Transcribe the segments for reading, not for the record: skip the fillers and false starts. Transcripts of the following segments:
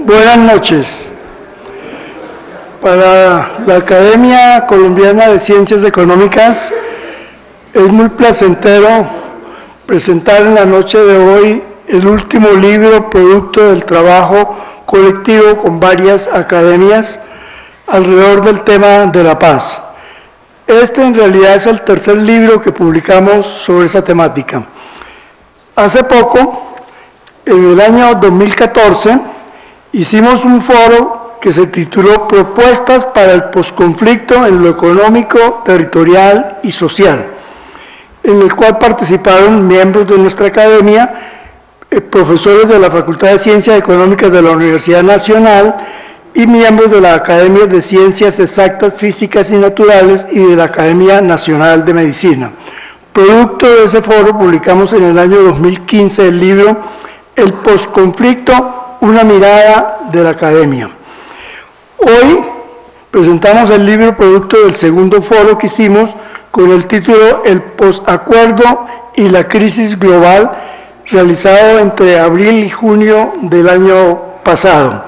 Buenas noches. Para la Academia Colombiana de Ciencias Económicas es muy placentero presentar en la noche de hoy el último libro producto del trabajo colectivo con varias academias alrededor del tema de la paz. Este en realidad es el tercer libro que publicamos sobre esa temática. Hace poco, en el año 2014, hicimos un foro que se tituló Propuestas para el posconflicto en lo económico, territorial y social, en el cual participaron miembros de nuestra academia, profesores de la Facultad de Ciencias Económicas de la Universidad Nacional y miembros de la Academia de Ciencias Exactas, Físicas y Naturales y de la Academia Nacional de Medicina. Producto de ese foro publicamos en el año 2015 el libro El posconflicto, una mirada de la academia. Hoy presentamos el libro producto del segundo foro que hicimos con el título El posacuerdo y la crisis global, realizado entre abril y junio del año pasado.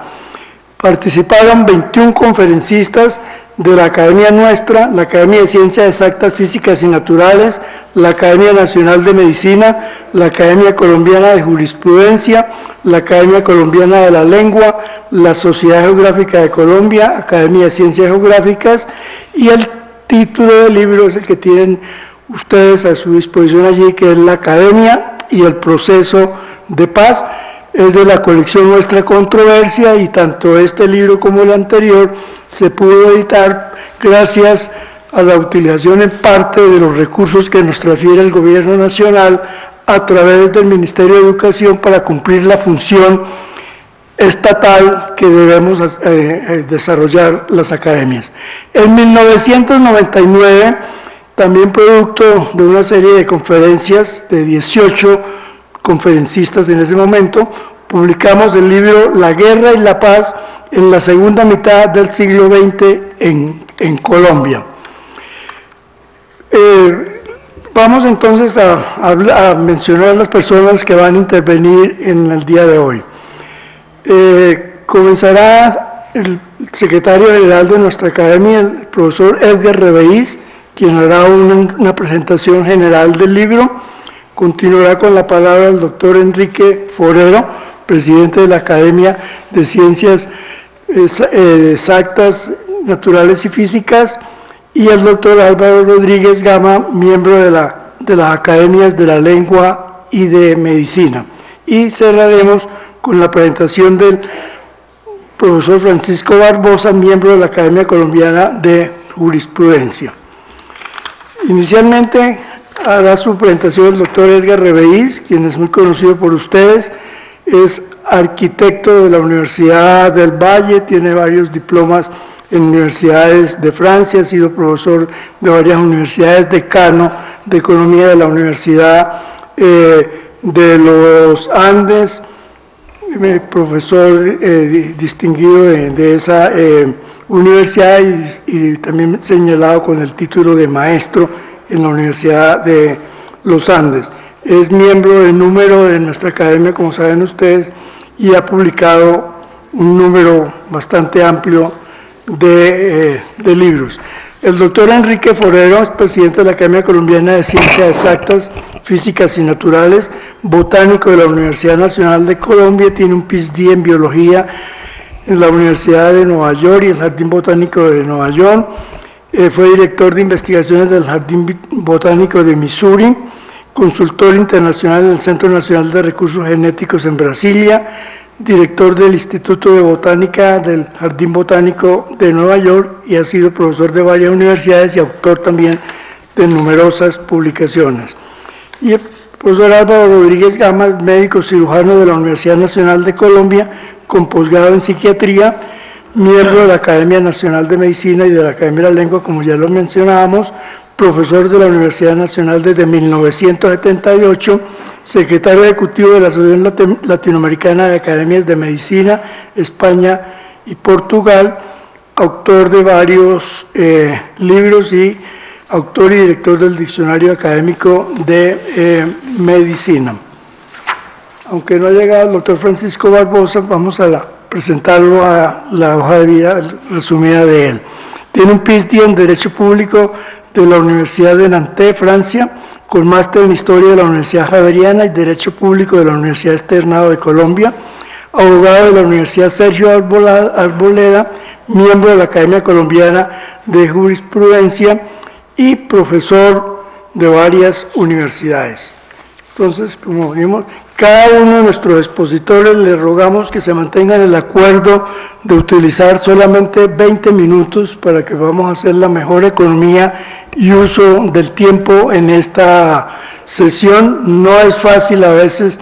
Participaron 21 conferencistas de la Academia nuestra, la Academia de Ciencias Exactas, Físicas y Naturales, la Academia Nacional de Medicina, la Academia Colombiana de Jurisprudencia, la Academia Colombiana de la Lengua, la Sociedad Geográfica de Colombia, Academia de Ciencias Geográficas, y el título del libro es el que tienen ustedes a su disposición allí, que es La Academia y el Proceso de Paz. Es de la colección Nuestra Controversia, y tanto este libro como el anterior se pudo editar gracias a la utilización en parte de los recursos que nos transfiere el Gobierno Nacional a través del Ministerio de Educación para cumplir la función estatal que debemos desarrollar las academias. En 1999, también producto de una serie de conferencias de 18 conferencistas en ese momento, publicamos el libro La Guerra y la Paz en la segunda mitad del siglo XX en Colombia. Vamos entonces a mencionar a las personas que van a intervenir en el día de hoy. Comenzará el secretario general de nuestra academia, el profesor Edgar Reveís, quien hará una presentación general del libro. Continuará con la palabra el doctor Enrique Forero, presidente de la Academia de Ciencias Exactas, Naturales y Físicas, y el doctor Álvaro Rodríguez Gama, miembro de las Academias de la Lengua y de Medicina. Y cerraremos con la presentación del profesor Francisco Barbosa, miembro de la Academia Colombiana de Jurisprudencia. Inicialmente hará su presentación el doctor Edgar Reveís, quien es muy conocido por ustedes, es arquitecto de la Universidad del Valle, tiene varios diplomas en universidades de Francia, ha sido profesor de varias universidades, decano de Economía de la Universidad de los Andes, profesor distinguido de esa universidad y también señalado con el título de maestro en la Universidad de los Andes. Es miembro del número de nuestra academia, como saben ustedes, y ha publicado un número bastante amplio de libros. El doctor Enrique Forero es presidente de la Academia Colombiana de Ciencias Exactas, Físicas y Naturales, botánico de la Universidad Nacional de Colombia, tiene un PhD en Biología en la Universidad de Nueva York y el Jardín Botánico de Nueva York. Fue director de investigaciones del Jardín Botánico de Missouri, consultor internacional del Centro Nacional de Recursos Genéticos en Brasilia, director del Instituto de Botánica del Jardín Botánico de Nueva York, y ha sido profesor de varias universidades y autor también de numerosas publicaciones. Y el profesor Álvaro Rodríguez Gama, médico cirujano de la Universidad Nacional de Colombia, con posgrado en psiquiatría, miembro de la Academia Nacional de Medicina y de la Academia de la Lengua, como ya lo mencionábamos, profesor de la Universidad Nacional desde 1978, secretario ejecutivo de la Asociación Latinoamericana de Academias de Medicina, España y Portugal, autor de varios libros y autor y director del Diccionario Académico de Medicina. Aunque no ha llegado el doctor Francisco Barbosa, vamos a la presentarlo a la hoja de vida resumida de él. Tiene un PhD en Derecho Público de la Universidad de Nantes, Francia, con máster en Historia de la Universidad Javeriana y Derecho Público de la Universidad Externado de Colombia, abogado de la Universidad Sergio Arboleda, miembro de la Academia Colombiana de Jurisprudencia y profesor de varias universidades. Entonces, como vimos, cada uno de nuestros expositores les rogamos que se mantengan el acuerdo de utilizar solamente 20 minutos para que vamos a hacer la mejor economía y uso del tiempo en esta sesión. No es fácil a veces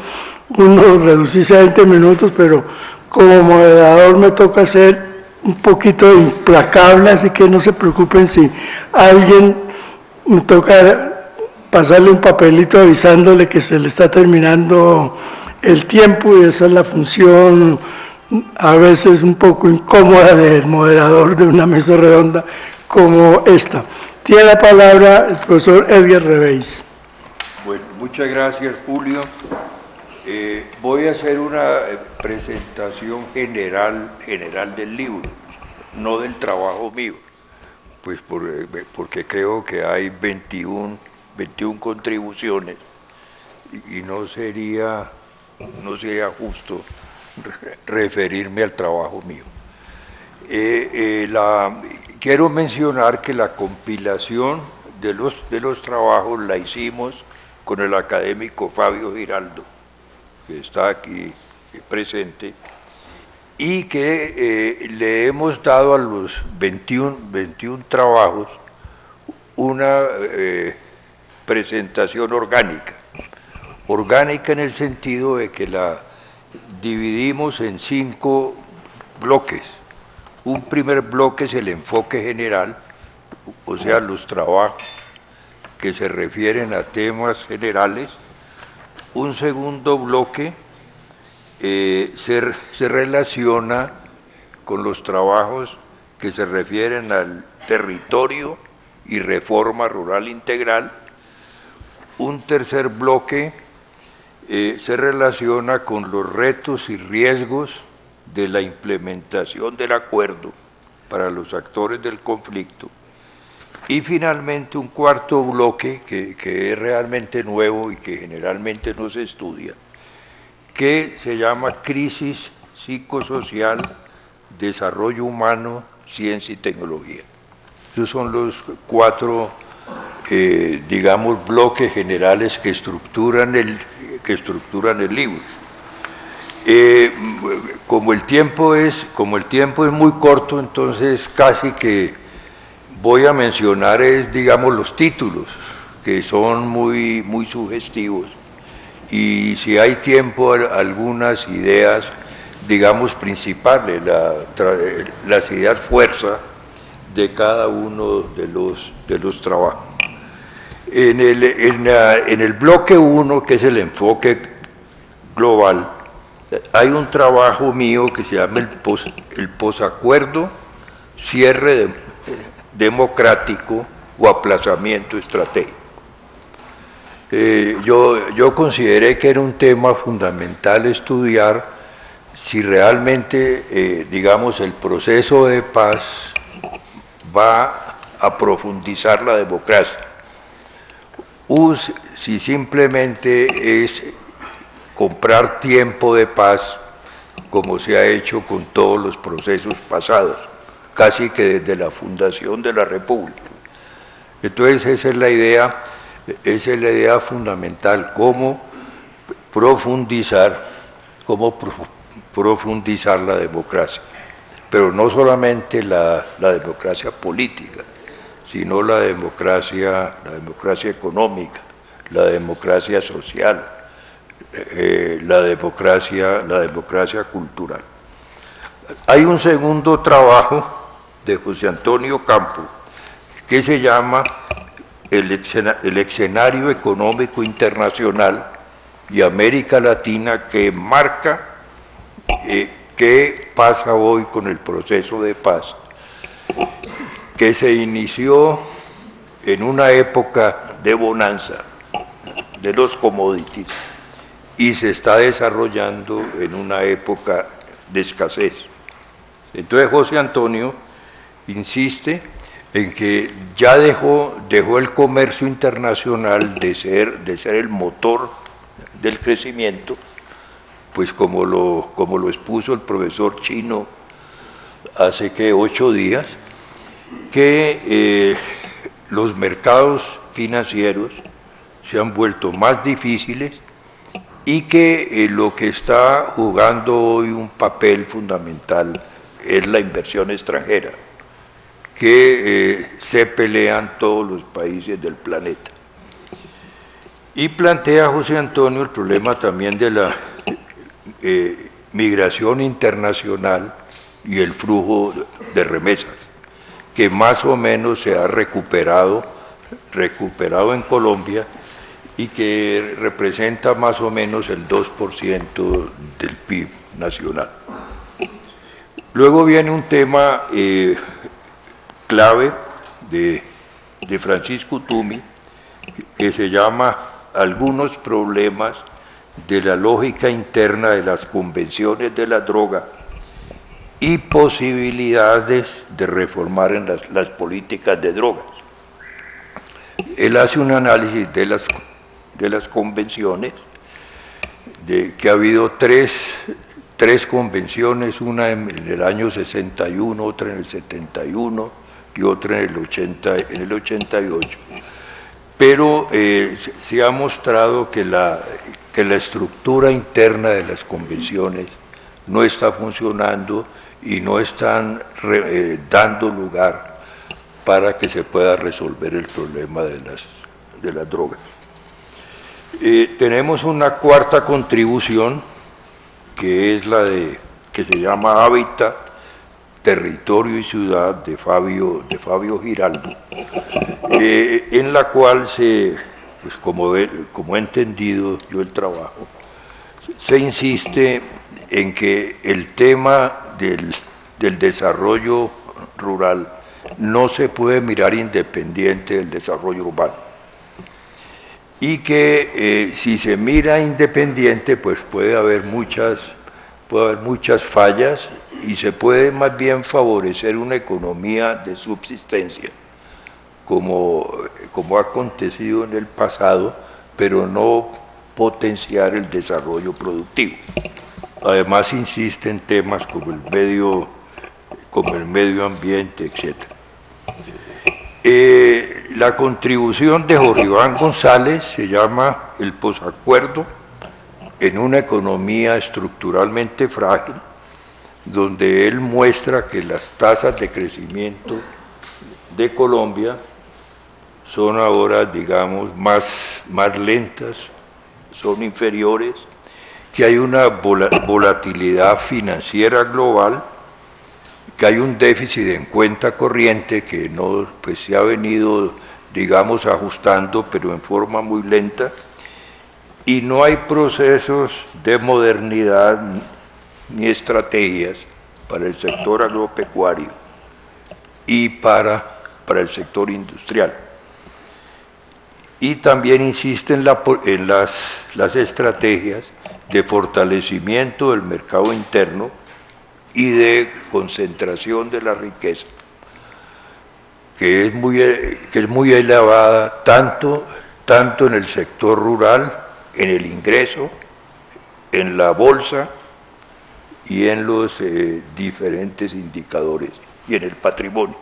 uno reducirse a 20 minutos, pero como moderador me toca ser un poquito implacable, así que no se preocupen si alguien me toca pasarle un papelito avisándole que se le está terminando el tiempo, y esa es la función a veces un poco incómoda del moderador de una mesa redonda como esta. Tiene la palabra el profesor Edgar Reveis. Bueno, muchas gracias, Julio. Voy a hacer una presentación general del libro, no del trabajo mío, pues porque creo que hay 21 contribuciones y no sería justo referirme al trabajo mío. Quiero mencionar que la compilación de los trabajos la hicimos con el académico Fabio Giraldo, que está aquí presente, y que le hemos dado a los 21 trabajos una presentación orgánica en el sentido de que la dividimos en 5 bloques. Un primer bloque es el enfoque general, o sea, los trabajos que se refieren a temas generales. Un segundo bloque se relaciona con los trabajos que se refieren al territorio y reforma rural integral. Un tercer bloque se relaciona con los retos y riesgos de la implementación del acuerdo para los actores del conflicto. Y finalmente un cuarto bloque que es realmente nuevo y que generalmente no se estudia, que se llama crisis psicosocial, desarrollo humano, ciencia y tecnología. Esos son los 4 digamos, bloques generales que estructuran el libro. Como el tiempo es muy corto, entonces casi que voy a mencionar digamos, los títulos, que son muy sugestivos, y si hay tiempo, algunas ideas, digamos, principales, las ideas fuerza de cada uno de los trabajos. En el bloque 1, que es el enfoque global, hay un trabajo mío que se llama el posacuerdo, cierre democrático o aplazamiento estratégico. Yo consideré que era un tema fundamental estudiar si realmente, digamos, el proceso de paz va a profundizar la democracia, o si simplemente es comprar tiempo de paz, como se ha hecho con todos los procesos pasados, casi que desde la fundación de la República. Entonces esa es la idea fundamental, cómo profundizar la democracia, pero no solamente la democracia política, sino la democracia económica, la democracia social, la democracia cultural. Hay un segundo trabajo de José Antonio Campo que se llama el escenario económico internacional y América Latina, que marca qué pasa hoy con el proceso de paz, que se inició en una época de bonanza de los commodities y se está desarrollando en una época de escasez. Entonces José Antonio insiste en que ya dejó el comercio internacional de ser el motor del crecimiento, pues como lo expuso el profesor Chino hace 8 días, que los mercados financieros se han vuelto más difíciles y que lo que está jugando hoy un papel fundamental es la inversión extranjera, que se pelean todos los países del planeta. Y plantea José Antonio el problema también de la migración internacional y el flujo de remesas, que más o menos se ha recuperado en Colombia y que representa más o menos el 2% del PIB nacional. Luego viene un tema clave de Francisco Tumi, que se llama Algunos problemas de la lógica interna de las convenciones de la droga y posibilidades de reformar en las políticas de drogas. Él hace un análisis de las convenciones, que ha habido tres convenciones, una en el año 61, otra en el 71 y otra en el 88. Pero se ha mostrado que la estructura interna de las convenciones no está funcionando y no están dando lugar para que se pueda resolver el problema de las drogas. Tenemos una cuarta contribución, que es que se llama Hábitat, Territorio y Ciudad, de Fabio Giraldo, en la cual pues como he entendido yo el trabajo, se insiste en que el tema del desarrollo rural no se puede mirar independiente del desarrollo urbano, y que si se mira independiente, pues puede haber muchas fallas y se puede más bien favorecer una economía de subsistencia, como ha acontecido en el pasado, pero no potenciar el desarrollo productivo. Además insiste en temas como el medio ambiente, etc. La contribución de Jorge Iván González se llama El posacuerdo en una economía estructuralmente frágil, donde él muestra que las tasas de crecimiento de Colombia son ahora, digamos, más lentas, son inferiores, que hay una volatilidad financiera global, que hay un déficit en cuenta corriente que no, pues se ha venido, digamos, ajustando, pero en forma muy lenta, y no hay procesos de modernidad ni estrategias para el sector agropecuario y para el sector industrial. Y también insiste en las estrategias de fortalecimiento del mercado interno y de concentración de la riqueza, que es muy elevada tanto en el sector rural, en el ingreso, en la bolsa y en los diferentes indicadores y en el patrimonio.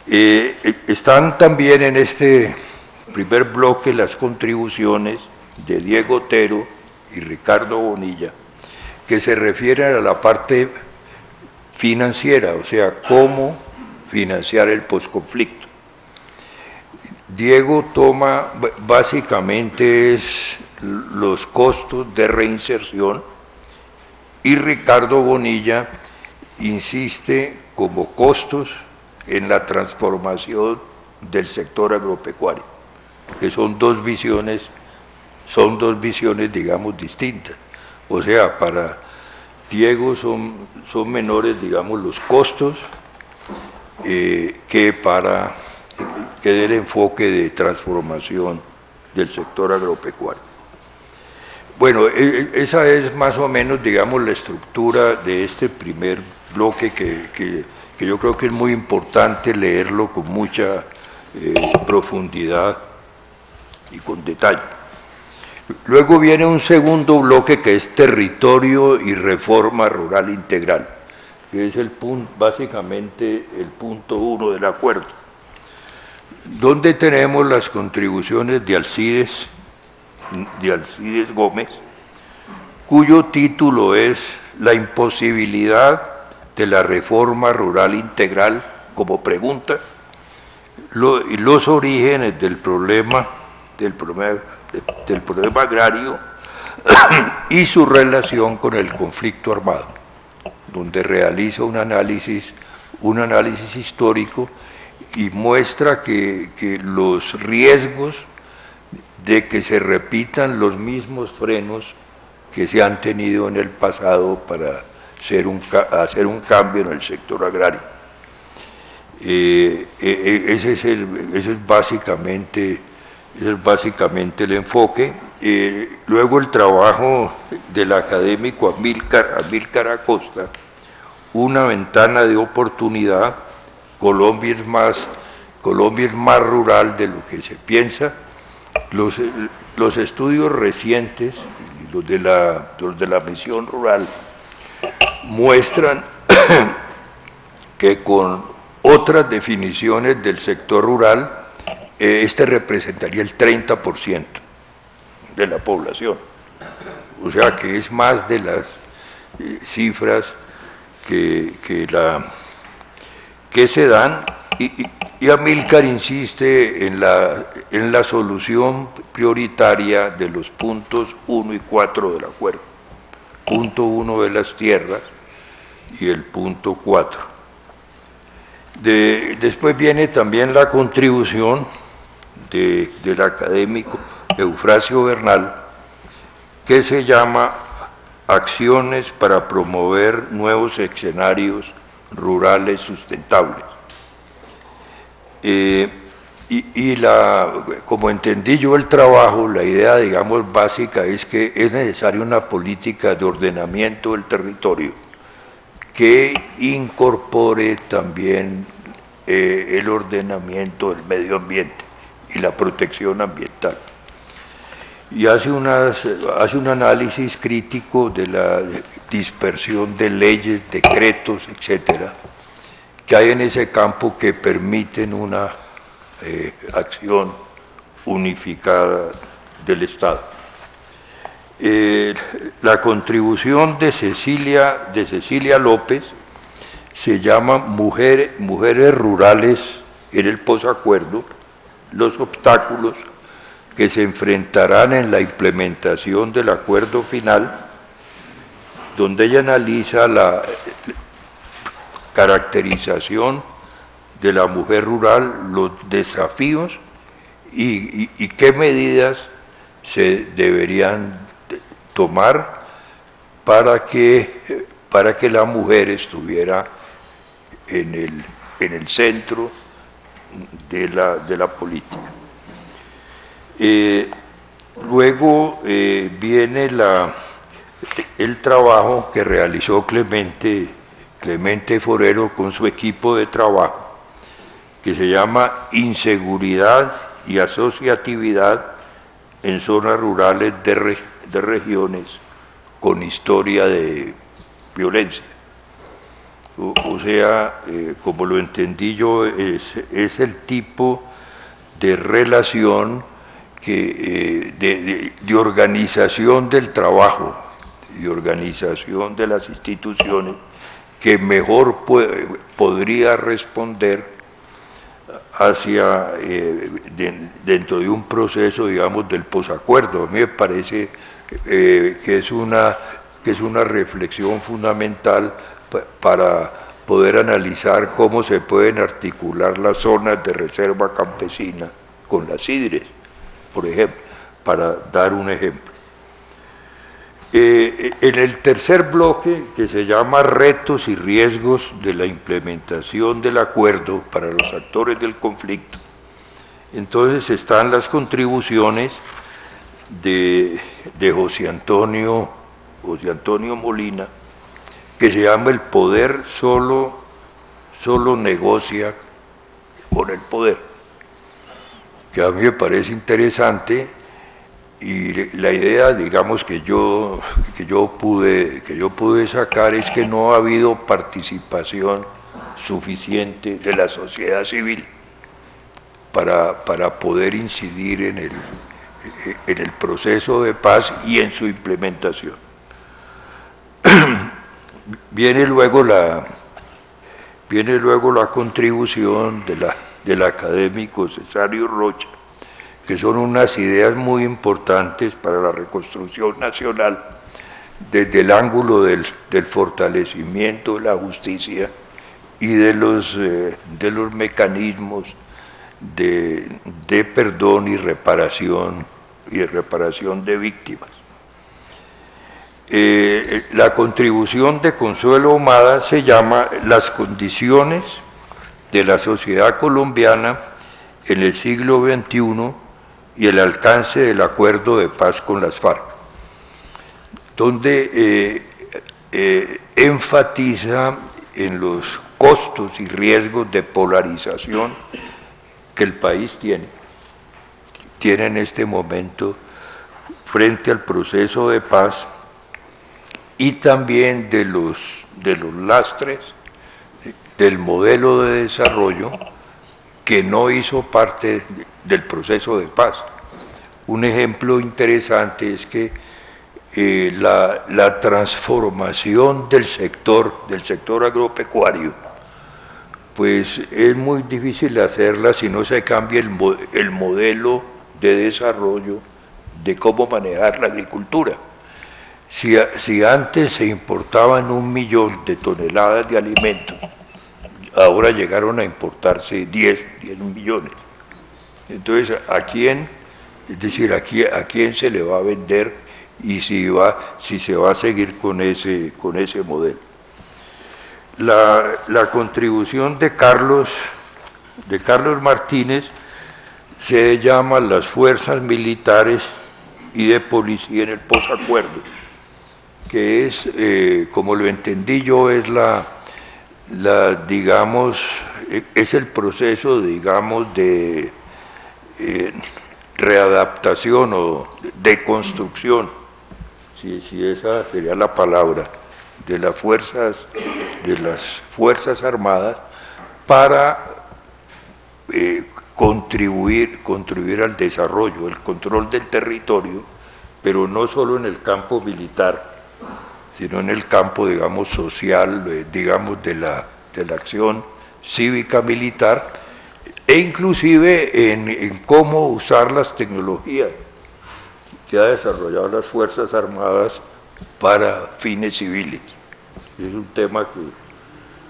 Están también en este primer bloque las contribuciones de Diego Otero y Ricardo Bonilla, que se refieren a la parte financiera, o sea, cómo financiar el posconflicto. Diego toma básicamente los costos de reinserción y Ricardo Bonilla insiste como costos en la transformación del sector agropecuario, que son dos visiones, digamos, distintas. O sea, para Diego son menores, digamos, los costos que del enfoque de transformación del sector agropecuario. Bueno, esa es más o menos, digamos, la estructura de este primer bloque que yo creo que es muy importante leerlo con mucha profundidad y con detalle. Luego viene un segundo bloque que es territorio y reforma rural integral, que es básicamente el punto 1 del acuerdo, donde tenemos las contribuciones de Alcides Gómez, cuyo título es La imposibilidad de la reforma rural integral como pregunta, los orígenes del problema agrario y su relación con el conflicto armado, donde realiza un análisis histórico y muestra que los riesgos de que se repitan los mismos frenos que se han tenido en el pasado para hacer un cambio en el sector agrario. Ese es básicamente el enfoque. Luego el trabajo del académico Amílcar Acosta, Una ventana de oportunidad, Colombia es más rural de lo que se piensa. Los estudios recientes, los de la misión rural, muestran que con otras definiciones del sector rural, este representaría el 30% de la población. O sea que es más de las cifras que se dan, y Amílcar insiste en la solución prioritaria de los puntos 1 y 4 del acuerdo. Punto 1 de las tierras y el punto 4. Después viene también la contribución del académico Eufrasio Bernal, que se llama Acciones para promover nuevos escenarios rurales sustentables. Como entendí yo el trabajo, la idea, digamos, básica es que es necesaria una política de ordenamiento del territorio que incorpore también el ordenamiento del medio ambiente y la protección ambiental. Y hace un análisis crítico de la dispersión de leyes, decretos, etcétera, que hay en ese campo que permiten una acción unificada del Estado. La contribución de Cecilia López se llama Mujeres Rurales en el Posacuerdo, los obstáculos que se enfrentarán en la implementación del acuerdo final, donde ella analiza la caracterización de la mujer rural, los desafíos y qué medidas se deberían tomar para que la mujer estuviera en el centro de la política. Luego viene el trabajo que realizó Clemente Forero con su equipo de trabajo, que se llama Inseguridad y Asociatividad en zonas rurales de regiones con historia de violencia. O sea, como lo entendí yo, es el tipo de relación de organización del trabajo y organización de las instituciones que mejor podría responder dentro de un proceso, digamos, del posacuerdo. A mí me parece que es una reflexión fundamental para poder analizar cómo se pueden articular las zonas de reserva campesina con las IDRES, por ejemplo, para dar un ejemplo. En el tercer bloque, que se llama Retos y riesgos de la implementación del acuerdo para los actores del conflicto, entonces están las contribuciones de José Antonio Molina, que se llama El poder solo negocia con el poder, que a mí me parece interesante, y la idea, digamos, que yo pude sacar es que no ha habido participación suficiente de la sociedad civil para poder incidir en el proceso de paz y en su implementación. Viene luego la contribución del académico Cesario Rocha, que son unas ideas muy importantes para la reconstrucción nacional desde el ángulo del fortalecimiento de la justicia y de los mecanismos de perdón y reparación de víctimas. La contribución de Consuelo Ahumada se llama Las condiciones de la sociedad colombiana en el siglo XXI y el alcance del acuerdo de paz con las FARC, donde enfatiza en los costos y riesgos de polarización que el país tiene en este momento frente al proceso de paz, y también de los lastres del modelo de desarrollo que no hizo parte del proceso de paz. Un ejemplo interesante es que la transformación del sector agropecuario, pues es muy difícil hacerla si no se cambia el modelo de desarrollo de cómo manejar la agricultura. Si antes se importaban 1 millón de toneladas de alimentos, ahora llegaron a importarse 10 millones. Entonces, ¿a quién se le va a vender y si se va a seguir con ese modelo? La contribución de Carlos Martínez se llama Las fuerzas militares y de policía en el posacuerdo, que es, como lo entendí yo, es es el proceso, digamos, de readaptación o de construcción, si esa sería la palabra, de las fuerzas armadas para contribuir al desarrollo, el control del territorio, pero no solo en el campo militar, sino en el campo, digamos, social, digamos, de la acción cívica militar, e inclusive en cómo usar las tecnologías que ha desarrollado las Fuerzas Armadas para fines civiles. Es un tema que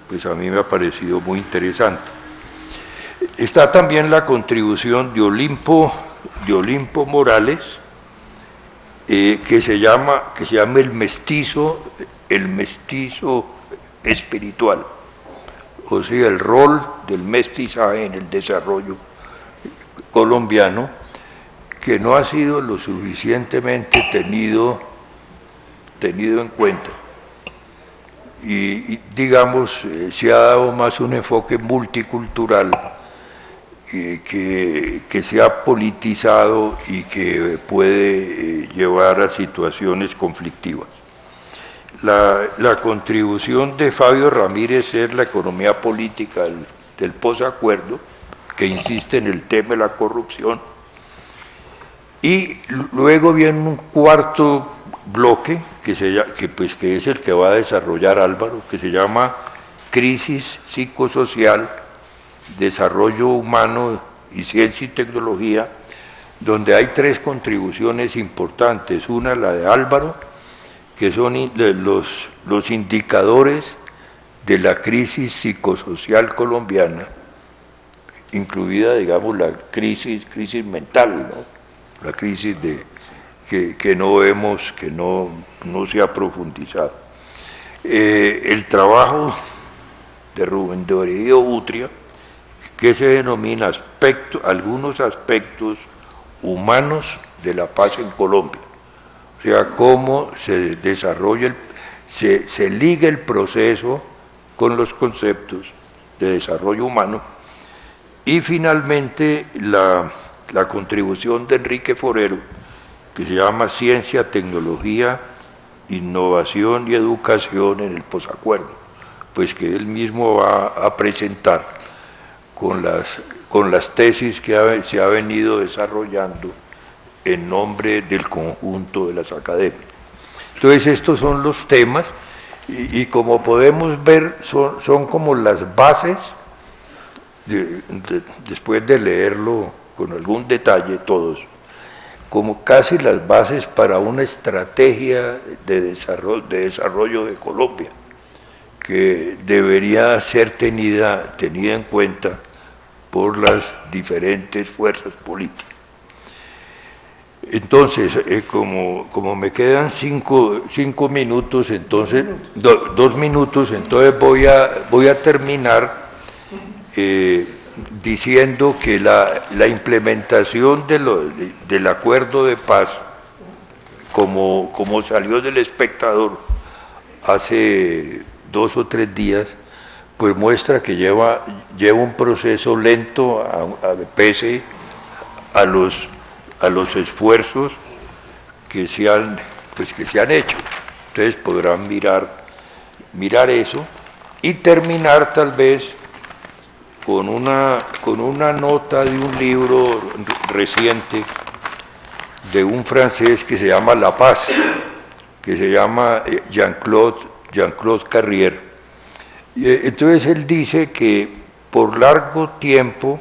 pues a mí me ha parecido muy interesante. Está también la contribución de Olimpo Morales, que se llama el mestizo espiritual, o sea, el rol del mestizaje en el desarrollo colombiano, que no ha sido lo suficientemente tenido en cuenta. Y digamos, se ha dado más un enfoque multicultural que se ha politizado y que puede llevar a situaciones conflictivas. La contribución de Fabio Ramírez es la economía política del posacuerdo, que insiste en el tema de la corrupción. Y luego viene un cuarto bloque, que es el que va a desarrollar Álvaro, que se llama Crisis Psicosocial, Desarrollo Humano y Ciencia y Tecnología, donde hay 3 contribuciones importantes. Una, la de Álvaro, que son los indicadores de la crisis psicosocial colombiana, incluida, digamos, la crisis mental, ¿no? La crisis que no vemos, que no se ha profundizado. El trabajo de Rubén Darío Utria, que se denomina algunos aspectos humanos de la paz en Colombia. O sea, cómo se desarrolla, se liga el proceso con los conceptos de desarrollo humano. Y finalmente la contribución de Enrique Forero, que se llama Ciencia, Tecnología, Innovación y Educación en el Posacuerdo, pues que él mismo va a presentar con las tesis que se ha venido desarrollando en nombre del conjunto de las academias. Entonces estos son los temas y como podemos ver son como las bases, después de leerlo con algún detalle todos, como casi las bases para una estrategia de desarrollo de Colombia, que debería ser tenida en cuenta por las diferentes fuerzas políticas. Entonces, como me quedan 5 minutos, entonces, 2 minutos, entonces voy a terminar diciendo que la implementación del acuerdo de paz, como salió del Espectador hace 2 o 3 días, pues muestra que lleva un proceso lento pese a los esfuerzos que se han hecho. Entonces podrán mirar eso y terminar tal vez con una nota de un libro reciente de un francés que se llama La Paz, que se llama Jean-Claude Carrière. Entonces él dice que por largo tiempo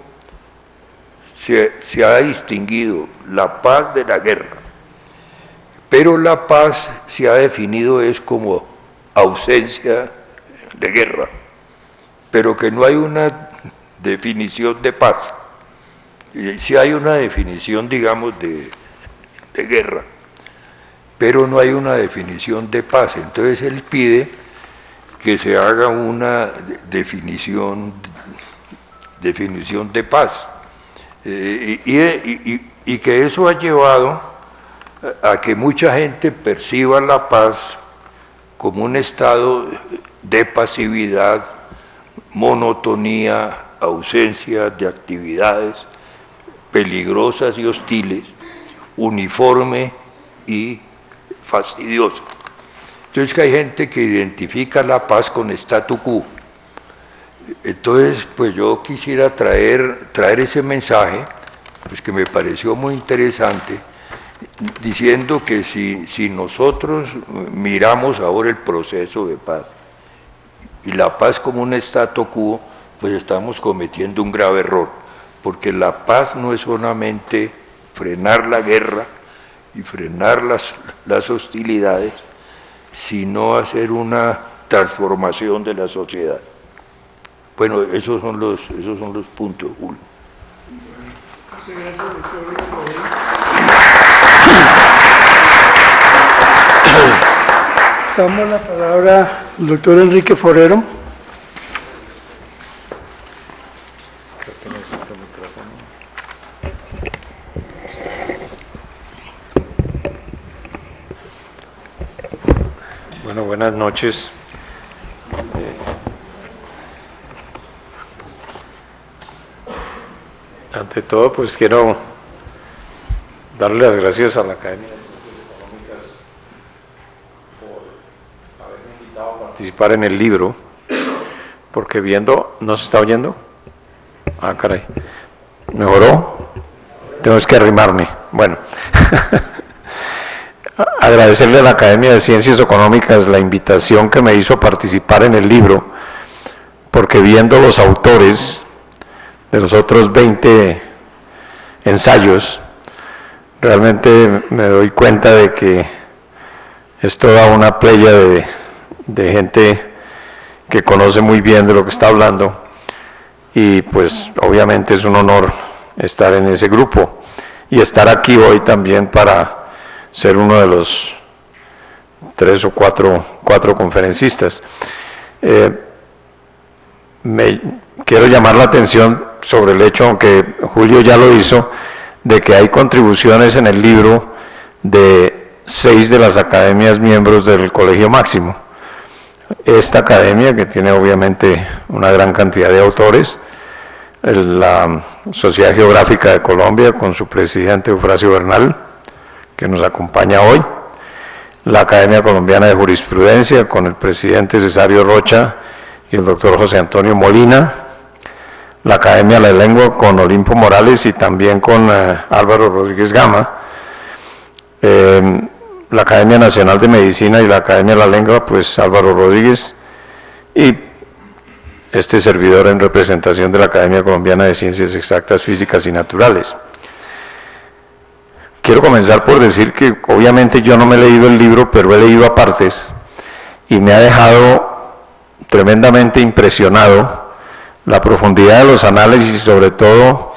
se ha distinguido la paz de la guerra, pero la paz se ha definido es como ausencia de guerra, pero que no hay una definición de paz. Sí hay una definición, digamos, de guerra, pero no hay una definición de paz. Entonces él pide que se haga una definición de paz, y que eso ha llevado a que mucha gente perciba la paz como un estado de pasividad, monotonía, ausencia de actividades peligrosas y hostiles, uniforme y fastidiosa. Entonces que hay gente que identifica la paz con statu quo. Entonces, pues yo quisiera traer ese mensaje, pues que me pareció muy interesante, diciendo que si nosotros miramos ahora el proceso de paz y la paz como un statu quo, pues estamos cometiendo un grave error, porque la paz no es solamente frenar la guerra y frenar las hostilidades, sino hacer una transformación de la sociedad. Bueno, esos son los puntos, Julio. Damos la palabra al doctor Enrique Forero. Bueno, buenas noches. Ante todo, pues quiero darle las gracias a la Academia de Ciencias Económicas por haberme invitado a participar en el libro, porque viendo, ¿no se está oyendo? Ah, caray, ¿mejoró? Tengo que arrimarme. Bueno, agradecerle a la Academia de Ciencias Económicas la invitación que me hizo a participar en el libro, porque viendo los autores de los otros 20 ensayos, realmente me doy cuenta de que es toda una playa de gente que conoce muy bien de lo que está hablando, y pues obviamente es un honor estar en ese grupo y estar aquí hoy también para ser uno de los 3 o 4 conferencistas. Quiero llamar la atención sobre el hecho, aunque Julio ya lo hizo, de que hay contribuciones en el libro de 6 de las academias miembros del Colegio Máximo. Esta academia, que tiene obviamente una gran cantidad de autores, la Sociedad Geográfica de Colombia, con su presidente Eufrasio Bernal, que nos acompaña hoy, la Academia Colombiana de Jurisprudencia, con el presidente Cesario Rocha y el doctor José Antonio Molina, la Academia de la Lengua con Olimpo Morales y también con Álvaro Rodríguez Gama, la Academia Nacional de Medicina y la Academia de la Lengua, pues Álvaro Rodríguez, y este servidor en representación de la Academia Colombiana de Ciencias Exactas, Físicas y Naturales. Quiero comenzar por decir que obviamente yo no me he leído el libro, pero he leído a partes, y me ha dejado tremendamente impresionado la profundidad de los análisis y sobre todo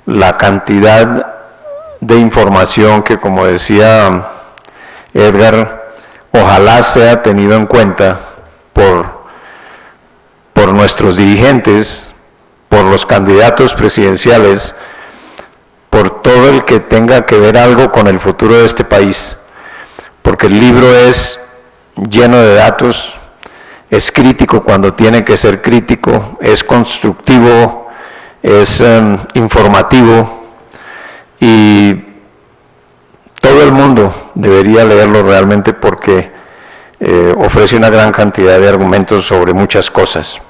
la cantidad de información que, como decía Edgar, ojalá sea tenido en cuenta por nuestros dirigentes, por los candidatos presidenciales, por todo el que tenga que ver algo con el futuro de este país, porque el libro es lleno de datos, es crítico cuando tiene que ser crítico, es constructivo, es informativo, y todo el mundo debería leerlo realmente porque ofrece una gran cantidad de argumentos sobre muchas cosas.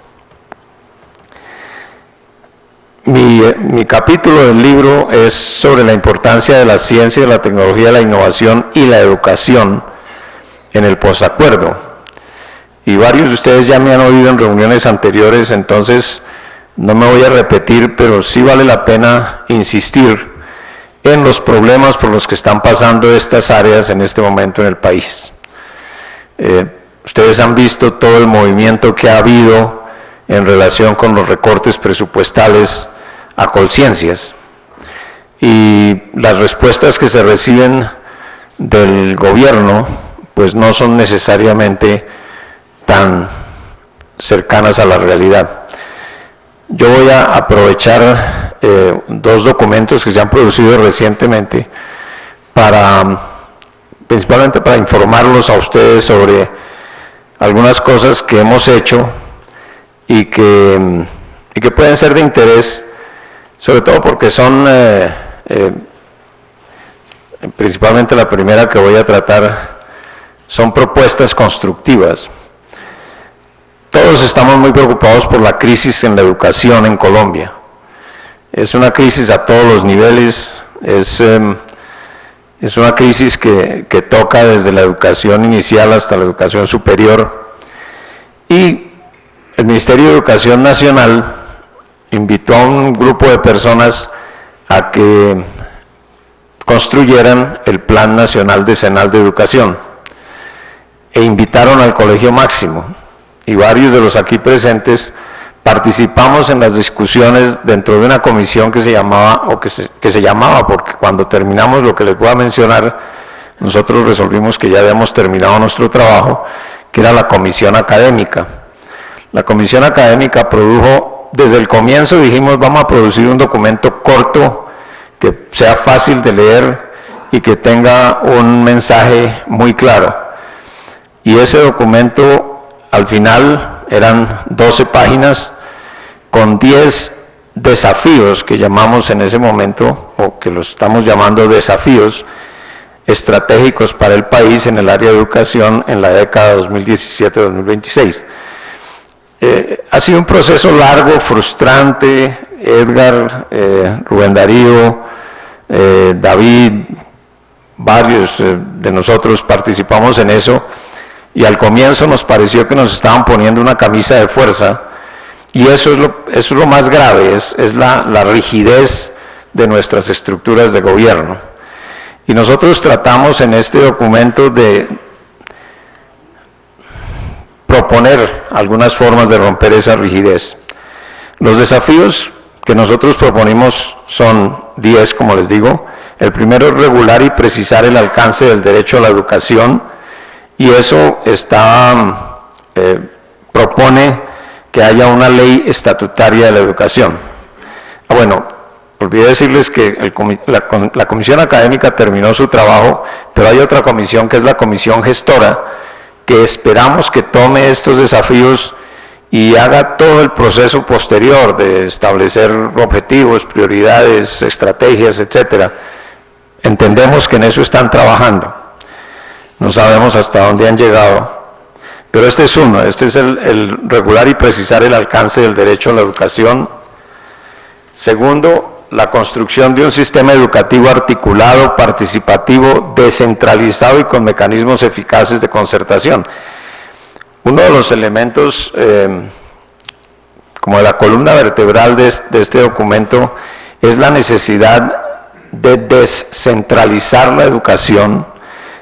Mi capítulo del libro es sobre la importancia de la ciencia, la tecnología, la innovación y la educación en el posacuerdo. Y varios de ustedes ya me han oído en reuniones anteriores, entonces no me voy a repetir, pero sí vale la pena insistir en los problemas por los que están pasando estas áreas en este momento en el país. Ustedes han visto todo el movimiento que ha habido en relación con los recortes presupuestales a Colciencias, y las respuestas que se reciben del gobierno pues no son necesariamente tan cercanas a la realidad. Yo voy a aprovechar dos documentos que se han producido recientemente principalmente para informarlos a ustedes sobre algunas cosas que hemos hecho y que pueden ser de interés, sobre todo porque son, principalmente la primera que voy a tratar, son propuestas constructivas. Todos estamos muy preocupados por la crisis en la educación en Colombia. Es una crisis a todos los niveles, es una crisis que toca desde la educación inicial hasta la educación superior, y el Ministerio de Educación Nacional invitó a un grupo de personas a que construyeran el Plan Nacional Decenal de Educación e invitaron al Colegio Máximo, y varios de los aquí presentes participamos en las discusiones dentro de una comisión que se llamaba, porque cuando terminamos lo que les voy a mencionar, nosotros resolvimos que ya habíamos terminado nuestro trabajo, que era la comisión académica. La comisión académica produjo, desde el comienzo dijimos, vamos a producir un documento corto, que sea fácil de leer y que tenga un mensaje muy claro. Y ese documento, al final, eran 12 páginas, con 10 desafíos que llamamos en ese momento, o que los estamos llamando desafíos estratégicos para el país en el área de educación en la década 2017-2026. Ha sido un proceso largo, frustrante. Edgar, Rubén Darío, David, varios de nosotros participamos en eso, y al comienzo nos pareció que nos estaban poniendo una camisa de fuerza, y eso es lo más grave, es la rigidez de nuestras estructuras de gobierno. Y nosotros tratamos en este documento de proponer algunas formas de romper esa rigidez. Los desafíos que nosotros proponimos son 10, como les digo. El primero es regular y precisar el alcance del derecho a la educación, y eso propone que haya una ley estatutaria de la educación. Bueno, olvidé decirles que la comisión académica terminó su trabajo, pero hay otra comisión que es la comisión gestora, que esperamos que tome estos desafíos y haga todo el proceso posterior de establecer objetivos, prioridades, estrategias, etcétera. Entendemos que en eso están trabajando. No sabemos hasta dónde han llegado, pero este es uno, este es el regular y precisar el alcance del derecho a la educación. Segundo, la construcción de un sistema educativo articulado, participativo, descentralizado y con mecanismos eficaces de concertación. Uno de los elementos, como de la columna vertebral de este documento, es la necesidad de descentralizar la educación,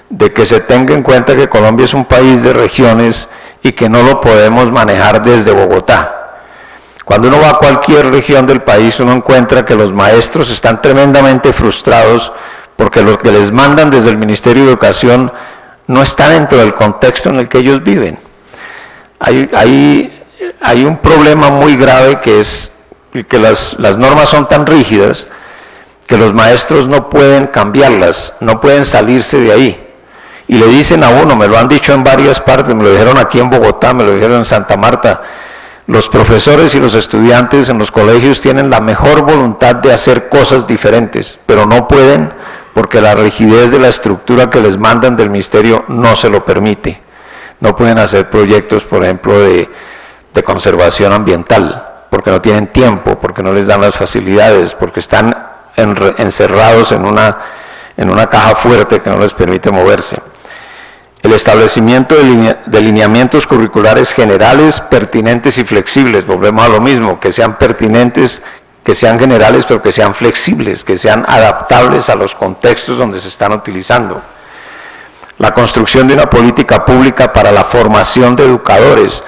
de que se tenga en cuenta que Colombia es un país de regiones y que no lo podemos manejar desde Bogotá. Cuando uno va a cualquier región del país, uno encuentra que los maestros están tremendamente frustrados porque lo que les mandan desde el Ministerio de Educación no está dentro del contexto en el que ellos viven. Hay un problema muy grave, que es que las normas son tan rígidas que los maestros no pueden cambiarlas, no pueden salirse de ahí. Y le dicen a uno, me lo han dicho en varias partes, me lo dijeron aquí en Bogotá, me lo dijeron en Santa Marta, los profesores y los estudiantes en los colegios tienen la mejor voluntad de hacer cosas diferentes, pero no pueden porque la rigidez de la estructura que les mandan del ministerio no se lo permite. No pueden hacer proyectos, por ejemplo, de conservación ambiental, porque no tienen tiempo, porque no les dan las facilidades, porque están encerrados en una caja fuerte que no les permite moverse. El establecimiento de lineamientos curriculares generales, pertinentes y flexibles, volvemos a lo mismo, que sean pertinentes, que sean generales, pero que sean flexibles, que sean adaptables a los contextos donde se están utilizando. La construcción de una política pública para la formación de educadores.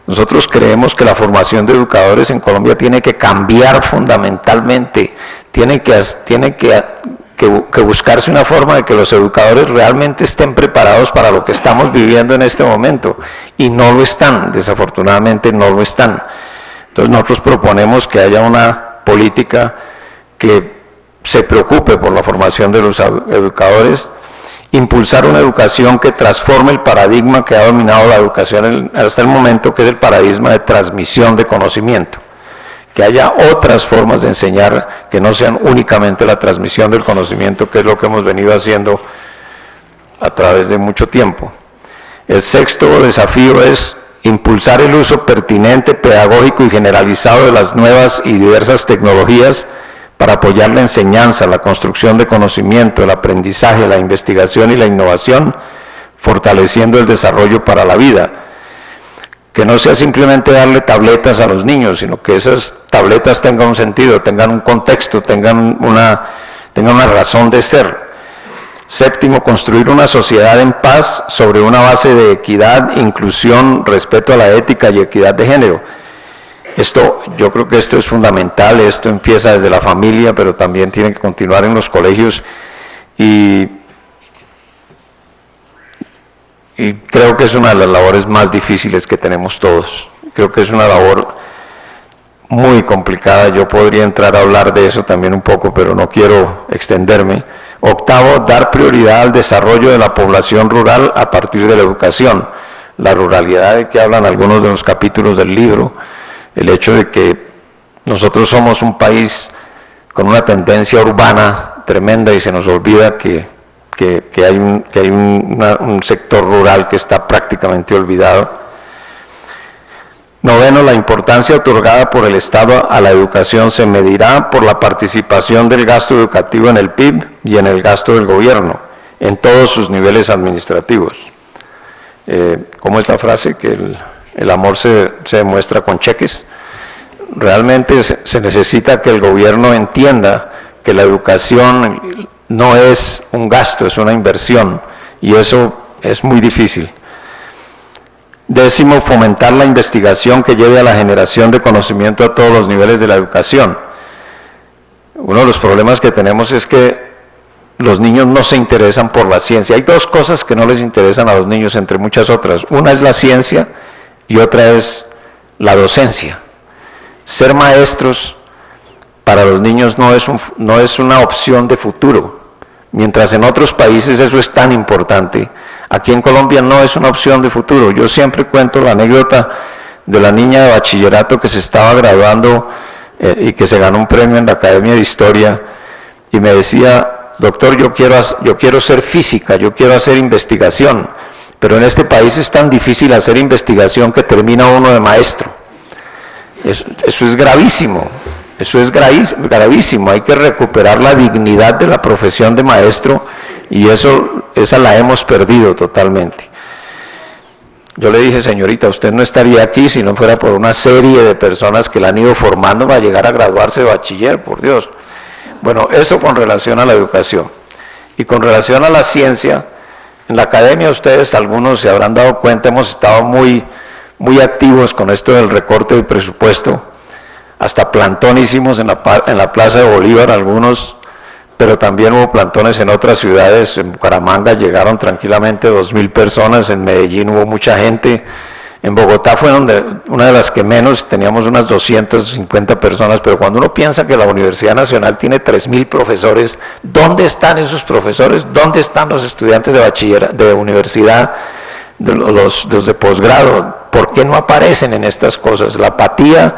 Nosotros creemos que la formación de educadores en Colombia tiene que cambiar fundamentalmente, tiene que buscarse una forma de que los educadores realmente estén preparados para lo que estamos viviendo en este momento, y no lo están, desafortunadamente no lo están. Entonces nosotros proponemos que haya una política que se preocupe por la formación de los educadores, impulsar una educación que transforme el paradigma que ha dominado la educación hasta el momento, que es el paradigma de transmisión de conocimiento. Que haya otras formas de enseñar que no sean únicamente la transmisión del conocimiento, que es lo que hemos venido haciendo a través de mucho tiempo. El sexto desafío es impulsar el uso pertinente, pedagógico y generalizado de las nuevas y diversas tecnologías para apoyar la enseñanza, la construcción de conocimiento, el aprendizaje, la investigación y la innovación, fortaleciendo el desarrollo para la vida. Que no sea simplemente darle tabletas a los niños, sino que esas tabletas tengan un sentido, tengan un contexto, tengan una razón de ser. Séptimo, construir una sociedad en paz sobre una base de equidad, inclusión, respeto a la ética y equidad de género. Yo creo que esto es fundamental, esto empieza desde la familia, pero también tiene que continuar en los colegios, y creo que es una de las labores más difíciles que tenemos todos. Creo que es una labor muy complicada. Yo podría entrar a hablar de eso también un poco, pero no quiero extenderme. Octavo, dar prioridad al desarrollo de la población rural a partir de la educación. La ruralidad de que hablan algunos de los capítulos del libro, el hecho de que nosotros somos un país con una tendencia urbana tremenda y se nos olvida que hay un sector rural que está prácticamente olvidado. Noveno, la importancia otorgada por el Estado a la educación se medirá por la participación del gasto educativo en el PIB y en el gasto del gobierno, en todos sus niveles administrativos. ¿Cómo es la frase? Que el amor se demuestra con cheques. Realmente se necesita que el gobierno entienda que la educación no es un gasto, es una inversión, y eso es muy difícil. Décimo, fomentar la investigación que lleve a la generación de conocimiento a todos los niveles de la educación. Uno de los problemas que tenemos es que los niños no se interesan por la ciencia. Hay dos cosas que no les interesan a los niños, entre muchas otras. Una es la ciencia y otra es la docencia. Ser maestros para los niños no es una opción de futuro. Mientras en otros países eso es tan importante, aquí en Colombia no es una opción de futuro. Yo siempre cuento la anécdota de la niña de bachillerato que se estaba graduando y que se ganó un premio en la Academia de Historia y me decía: doctor, yo quiero ser física, yo quiero hacer investigación, pero en este país es tan difícil hacer investigación que termina uno de maestro. Eso es gravísimo. Eso es gravísimo, hay que recuperar la dignidad de la profesión de maestro y esa la hemos perdido totalmente. Yo le dije: señorita, usted no estaría aquí si no fuera por una serie de personas que la han ido formando para llegar a graduarse de bachiller, por Dios. Bueno, eso con relación a la educación. Y con relación a la ciencia, en la academia ustedes, algunos se habrán dado cuenta, hemos estado muy activos con esto del recorte del presupuesto. Hasta plantón hicimos en la Plaza de Bolívar algunos, pero también hubo plantones en otras ciudades. En Bucaramanga llegaron tranquilamente 2.000 personas, en Medellín hubo mucha gente, en Bogotá fue una de las que menos, teníamos unas 250 personas, pero cuando uno piensa que la Universidad Nacional tiene 3.000 profesores, ¿dónde están esos profesores? ¿Dónde están los estudiantes de bachillerato, de universidad, los de posgrado? ¿Por qué no aparecen en estas cosas? La apatía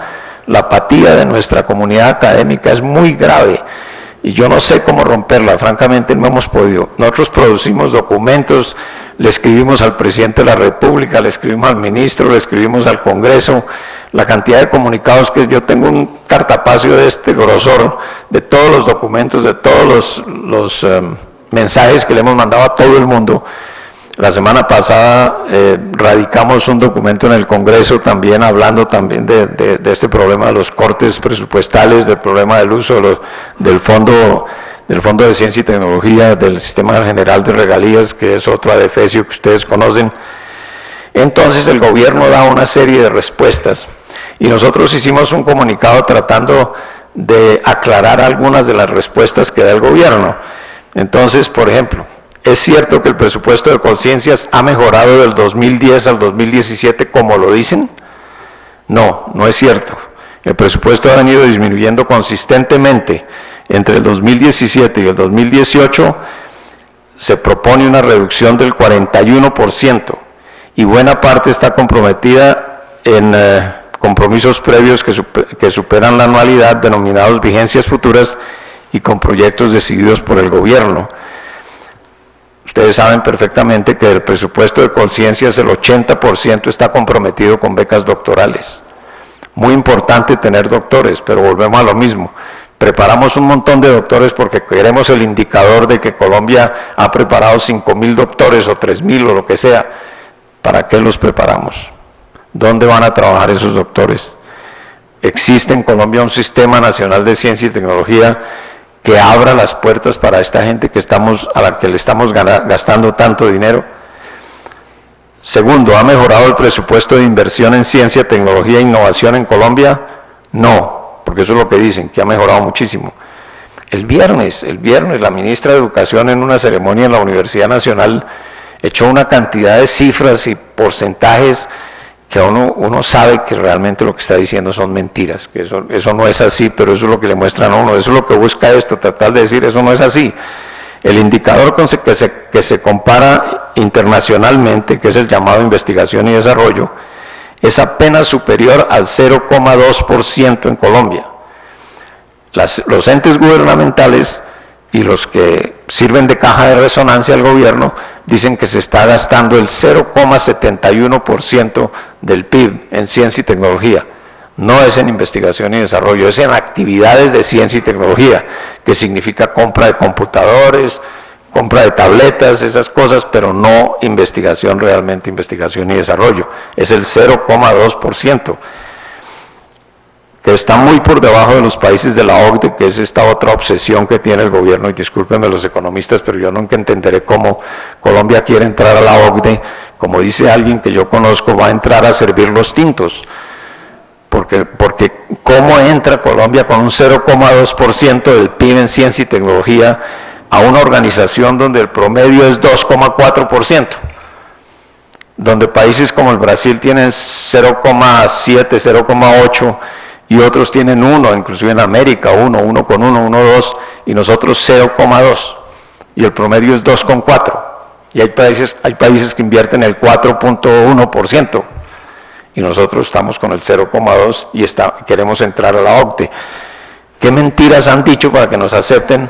de nuestra comunidad académica es muy grave y yo no sé cómo romperla, francamente no hemos podido. Nosotros producimos documentos, le escribimos al presidente de la República, le escribimos al ministro, le escribimos al Congreso, la cantidad de comunicados que yo tengo, un cartapacio de este grosor, de todos los documentos, de todos los mensajes que le hemos mandado a todo el mundo. La semana pasada radicamos un documento en el Congreso también hablando también de este problema de los cortes presupuestales, del problema del uso del Fondo de Ciencia y Tecnología, del Sistema General de Regalías, que es otro adefesio que ustedes conocen. Entonces el gobierno da una serie de respuestas y nosotros hicimos un comunicado tratando de aclarar algunas de las respuestas que da el gobierno. Entonces, por ejemplo, ¿es cierto que el presupuesto de Colciencias ha mejorado del 2010 al 2017 como lo dicen? No, no es cierto. El presupuesto ha venido disminuyendo consistentemente. Entre el 2017 y el 2018 se propone una reducción del 41% y buena parte está comprometida en compromisos previos que superan la anualidad, denominados vigencias futuras, y con proyectos decididos por el gobierno. Ustedes saben perfectamente que el presupuesto de Colciencias, el 80% está comprometido con becas doctorales. Muy importante tener doctores, pero volvemos a lo mismo. Preparamos un montón de doctores porque queremos el indicador de que Colombia ha preparado 5.000 doctores o 3.000 o lo que sea. ¿Para qué los preparamos? ¿Dónde van a trabajar esos doctores? Existe en Colombia un Sistema Nacional de Ciencia y Tecnología que abra las puertas para esta gente a la que le estamos gastando tanto dinero. Segundo, ¿ha mejorado el presupuesto de inversión en ciencia, tecnología e innovación en Colombia? No, porque eso es lo que dicen, que ha mejorado muchísimo. El viernes, la ministra de Educación en una ceremonia en la Universidad Nacional echó una cantidad de cifras y porcentajes que uno sabe que realmente lo que está diciendo son mentiras, que eso no es así, pero eso es lo que le muestran a uno, eso es lo que busca esto, tratar de decir eso no es así. El indicador que se compara internacionalmente, que es el llamado investigación y desarrollo, es apenas superior al 0,2% en Colombia. Los entes gubernamentales y los que sirven de caja de resonancia al gobierno dicen que se está gastando el 0,71% del PIB en ciencia y tecnología. No es en investigación y desarrollo, es en actividades de ciencia y tecnología, que significa compra de computadores, compra de tabletas, esas cosas, pero no investigación realmente, investigación y desarrollo. Es el 0,2%. que está muy por debajo de los países de la OCDE, que es esta otra obsesión que tiene el gobierno, y discúlpenme los economistas, pero yo nunca entenderé cómo Colombia quiere entrar a la OCDE, como dice alguien que yo conozco, va a entrar a servir los tintos, porque ¿cómo entra Colombia con un 0,2% del PIB en ciencia y tecnología a una organización donde el promedio es 2,4%? Donde países como el Brasil tienen 0,7, 0,8, y otros tienen 1, inclusive en América 1, 1,1, 1,2 y nosotros 0,2 y el promedio es 2,4 y hay países que invierten el 4,1% y nosotros estamos con el 0,2 y queremos entrar a la OCDE. ¿Qué mentiras han dicho para que nos acepten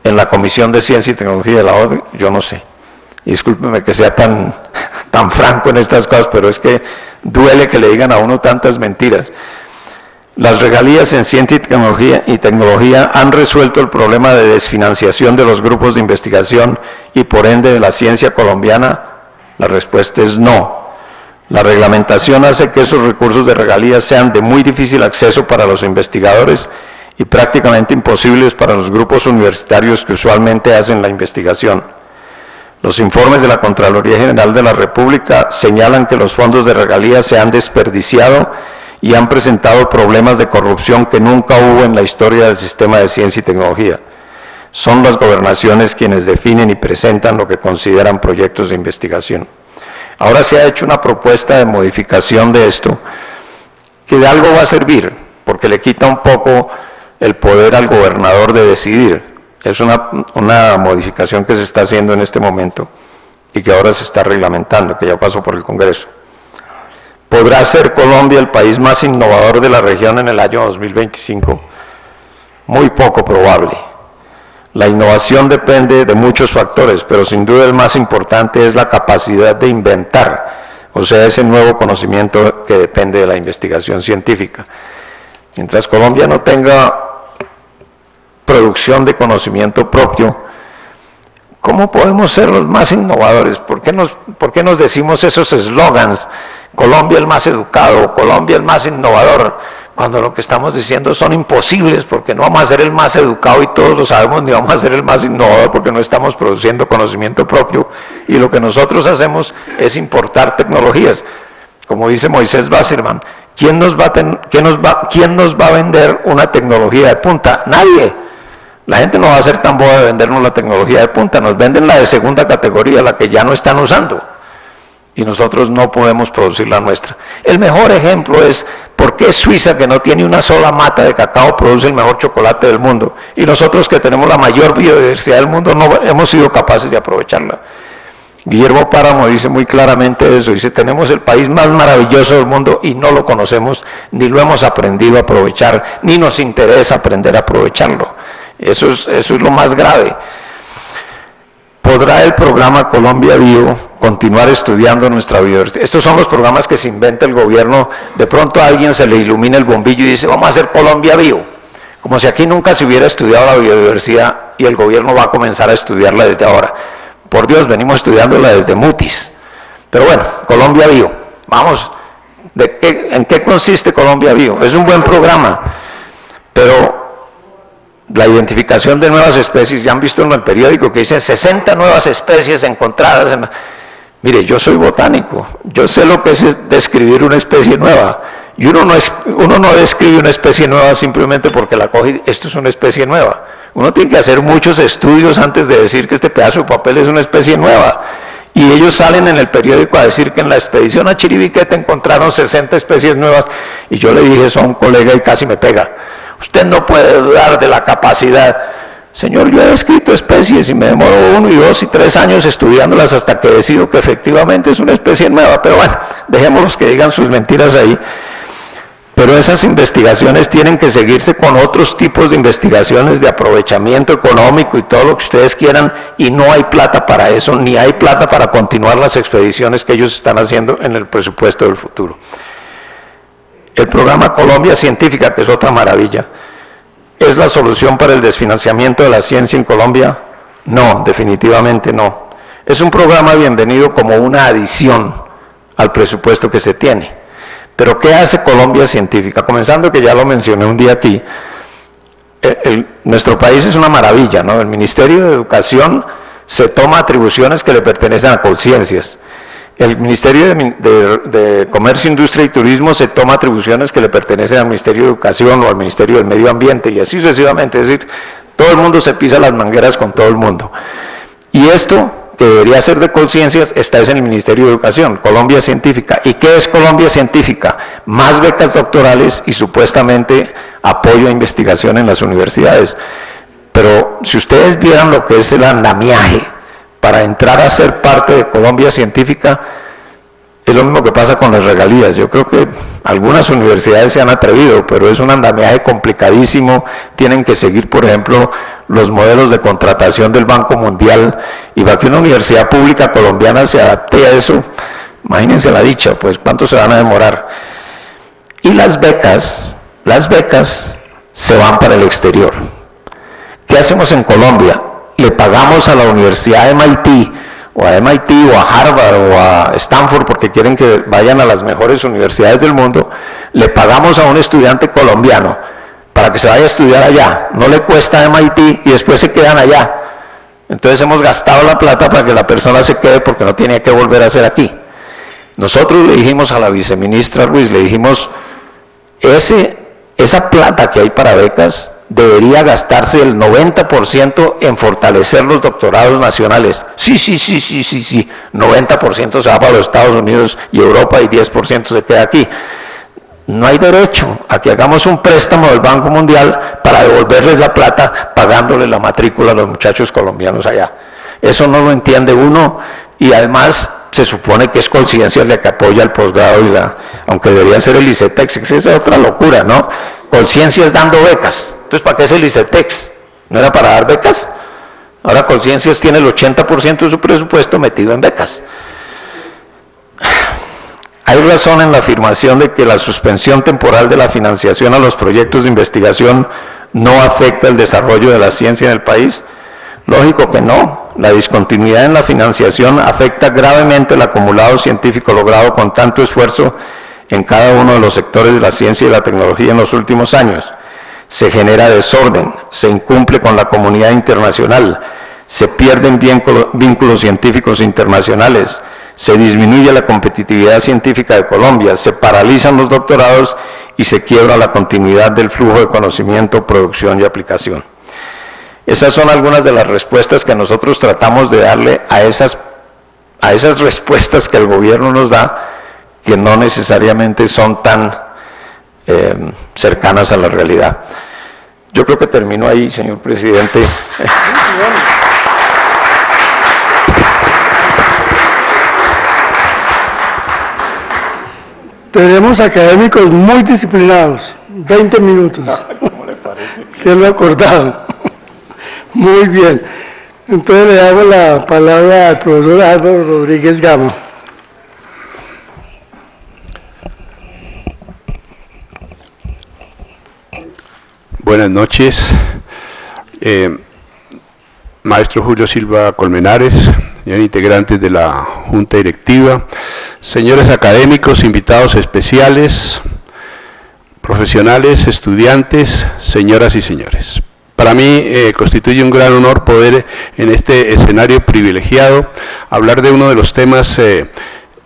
en la Comisión de Ciencia y Tecnología de la OCDE? Yo no sé. Y discúlpeme que sea tan franco en estas cosas, pero es que duele que le digan a uno tantas mentiras. Las regalías en ciencia y tecnología han resuelto el problema de desfinanciación de los grupos de investigación y por ende de la ciencia colombiana. La respuesta es no. La reglamentación hace que esos recursos de regalías sean de muy difícil acceso para los investigadores y prácticamente imposibles para los grupos universitarios que usualmente hacen la investigación. Los informes de la Contraloría General de la República señalan que los fondos de regalías se han desperdiciado y han presentado problemas de corrupción que nunca hubo en la historia del sistema de ciencia y tecnología. Son las gobernaciones quienes definen y presentan lo que consideran proyectos de investigación. Ahora se ha hecho una propuesta de modificación de esto, que de algo va a servir, porque le quita un poco el poder al gobernador de decidir. Es una modificación que se está haciendo en este momento y que ahora se está reglamentando, que ya pasó por el Congreso. ¿Podrá ser Colombia el país más innovador de la región en el año 2025? Muy poco probable. La innovación depende de muchos factores, pero sin duda el más importante es la capacidad de inventar, o sea, ese nuevo conocimiento que depende de la investigación científica. Mientras Colombia no tenga producción de conocimiento propio, ¿cómo podemos ser los más innovadores? ¿Por qué nos decimos esos eslogans? Colombia el más educado, Colombia el más innovador, cuando lo que estamos diciendo son imposibles, porque no vamos a ser el más educado y todos lo sabemos, ni vamos a ser el más innovador porque no estamos produciendo conocimiento propio, y lo que nosotros hacemos es importar tecnologías. Como dice Moisés Wasserman, ¿quién nos va a vender una tecnología de punta? Nadie. La gente no va a ser tan boba de vendernos la tecnología de punta, nos venden la de segunda categoría, la que ya no están usando, y nosotros no podemos producir la nuestra. El mejor ejemplo es por qué Suiza, que no tiene una sola mata de cacao, produce el mejor chocolate del mundo, y nosotros, que tenemos la mayor biodiversidad del mundo, no hemos sido capaces de aprovecharla. Guillermo Páramo dice muy claramente eso, dice: tenemos el país más maravilloso del mundo y no lo conocemos, ni lo hemos aprendido a aprovechar, ni nos interesa aprender a aprovecharlo. Eso es lo más grave. ¿Podrá el programa Colombia Bio continuar estudiando nuestra biodiversidad? Estos son los programas que se inventa el gobierno. De pronto a alguien se le ilumina el bombillo y dice: vamos a hacer Colombia Bio, como si aquí nunca se hubiera estudiado la biodiversidad y el gobierno va a comenzar a estudiarla desde ahora. Por Dios, venimos estudiándola desde Mutis. Pero bueno, Colombia Bio, vamos, ¿en qué consiste Colombia Bio? Es un buen programa, pero la identificación de nuevas especies, ya han visto en el periódico que dice 60 nuevas especies encontradas. Mire, yo soy botánico, yo sé lo que es describir una especie nueva, y uno no describe una especie nueva simplemente porque la coge y esto es una especie nueva. Uno tiene que hacer muchos estudios antes de decir que este pedazo de papel es una especie nueva. Y ellos salen en el periódico a decir que en la expedición a Chiribiquete encontraron 60 especies nuevas, y yo le dije eso a un colega y casi me pega. Usted no puede dudar de la capacidad. Señor, yo he descrito especies y me demoro 1, 2 y 3 años estudiándolas hasta que decido que efectivamente es una especie nueva. Pero bueno, dejémoslos que digan sus mentiras ahí. Pero esas investigaciones tienen que seguirse con otros tipos de investigaciones de aprovechamiento económico y todo lo que ustedes quieran, y no hay plata para eso, ni hay plata para continuar las expediciones que ellos están haciendo en el presupuesto del futuro. El programa Colombia Científica, que es otra maravilla, ¿es la solución para el desfinanciamiento de la ciencia en Colombia? No, definitivamente no. Es un programa bienvenido como una adición al presupuesto que se tiene. Pero ¿qué hace Colombia Científica? Comenzando, que ya lo mencioné un día aquí, nuestro país es una maravilla, ¿no? El Ministerio de Educación se toma atribuciones que le pertenecen a Colciencias. El Ministerio de Comercio, Industria y Turismo se toma atribuciones que le pertenecen al Ministerio de Educación o al Ministerio del Medio Ambiente, y así sucesivamente. Es decir, todo el mundo se pisa las mangueras con todo el mundo. Y esto, que debería ser de Colciencias está en el Ministerio de Educación, Colombia Científica. ¿Y qué es Colombia Científica? Más becas doctorales y supuestamente apoyo a investigación en las universidades. Pero si ustedes vieran lo que es el andamiaje para entrar a ser parte de Colombia Científica, es lo mismo que pasa con las regalías. Yo creo que algunas universidades se han atrevido, pero es un andamiaje complicadísimo. Tienen que seguir, por ejemplo, los modelos de contratación del Banco Mundial, y para que una universidad pública colombiana se adapte a eso, imagínense la dicha, pues cuánto se van a demorar. Y las becas se van para el exterior. ¿Qué hacemos en Colombia? Le pagamos a la Universidad de MIT, o a Harvard, o a Stanford, porque quieren que vayan a las mejores universidades del mundo. Le pagamos a un estudiante colombiano para que se vaya a estudiar allá, no le cuesta MIT y después se quedan allá. Entonces hemos gastado la plata para que la persona se quede porque no tenía que volver a hacer aquí. Nosotros le dijimos a la viceministra Ruiz, le dijimos, esa plata que hay para becas debería gastarse el 90% en fortalecer los doctorados nacionales. Sí, 90% se va para los Estados Unidos y Europa y 10% se queda aquí. No hay derecho a que hagamos un préstamo del Banco Mundial para devolverles la plata pagándole la matrícula a los muchachos colombianos allá. Eso no lo entiende uno, y además se supone que es Colciencias la que apoya el posgrado, aunque debería ser el ICETEX, esa es otra locura, ¿no? Colciencias dando becas. Entonces, ¿para qué es el ICETEX? ¿No era para dar becas? Ahora Colciencias tiene el 80% de su presupuesto metido en becas. Hay razón en la afirmación de que la suspensión temporal de la financiación a los proyectos de investigación no afecta el desarrollo de la ciencia en el país. Lógico que no. La discontinuidad en la financiación afecta gravemente el acumulado científico logrado con tanto esfuerzo en cada uno de los sectores de la ciencia y la tecnología en los últimos años. Se genera desorden, se incumple con la comunidad internacional, se pierden vínculos científicos internacionales, se disminuye la competitividad científica de Colombia, se paralizan los doctorados y se quiebra la continuidad del flujo de conocimiento, producción y aplicación. Esas son algunas de las respuestas que nosotros tratamos de darle a esas respuestas que el gobierno nos da, que no necesariamente son tan cercanas a la realidad. Yo creo que termino ahí, señor presidente. Tenemos académicos muy disciplinados, 20 minutos. ¿Cómo le parece? Que es lo acordado. Muy bien. Entonces le hago la palabra al profesor Álvaro Rodríguez Gama. Buenas noches. Maestro Julio Silva Colmenares, señores integrantes de la Junta Directiva, señores académicos, invitados especiales, profesionales, estudiantes, señoras y señores. Para mí constituye un gran honor poder en este escenario privilegiado hablar de uno de los temas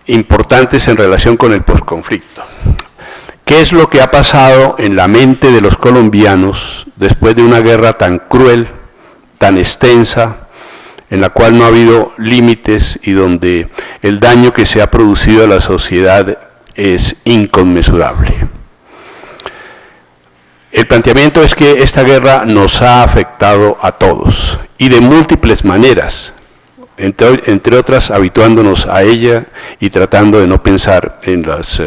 importantes en relación con el posconflicto. ¿Qué es lo que ha pasado en la mente de los colombianos después de una guerra tan cruel, tan extensa, en la cual no ha habido límites y donde el daño que se ha producido a la sociedad es inconmensurable? El planteamiento es que esta guerra nos ha afectado a todos y de múltiples maneras, entre otras habituándonos a ella y tratando de no pensar en las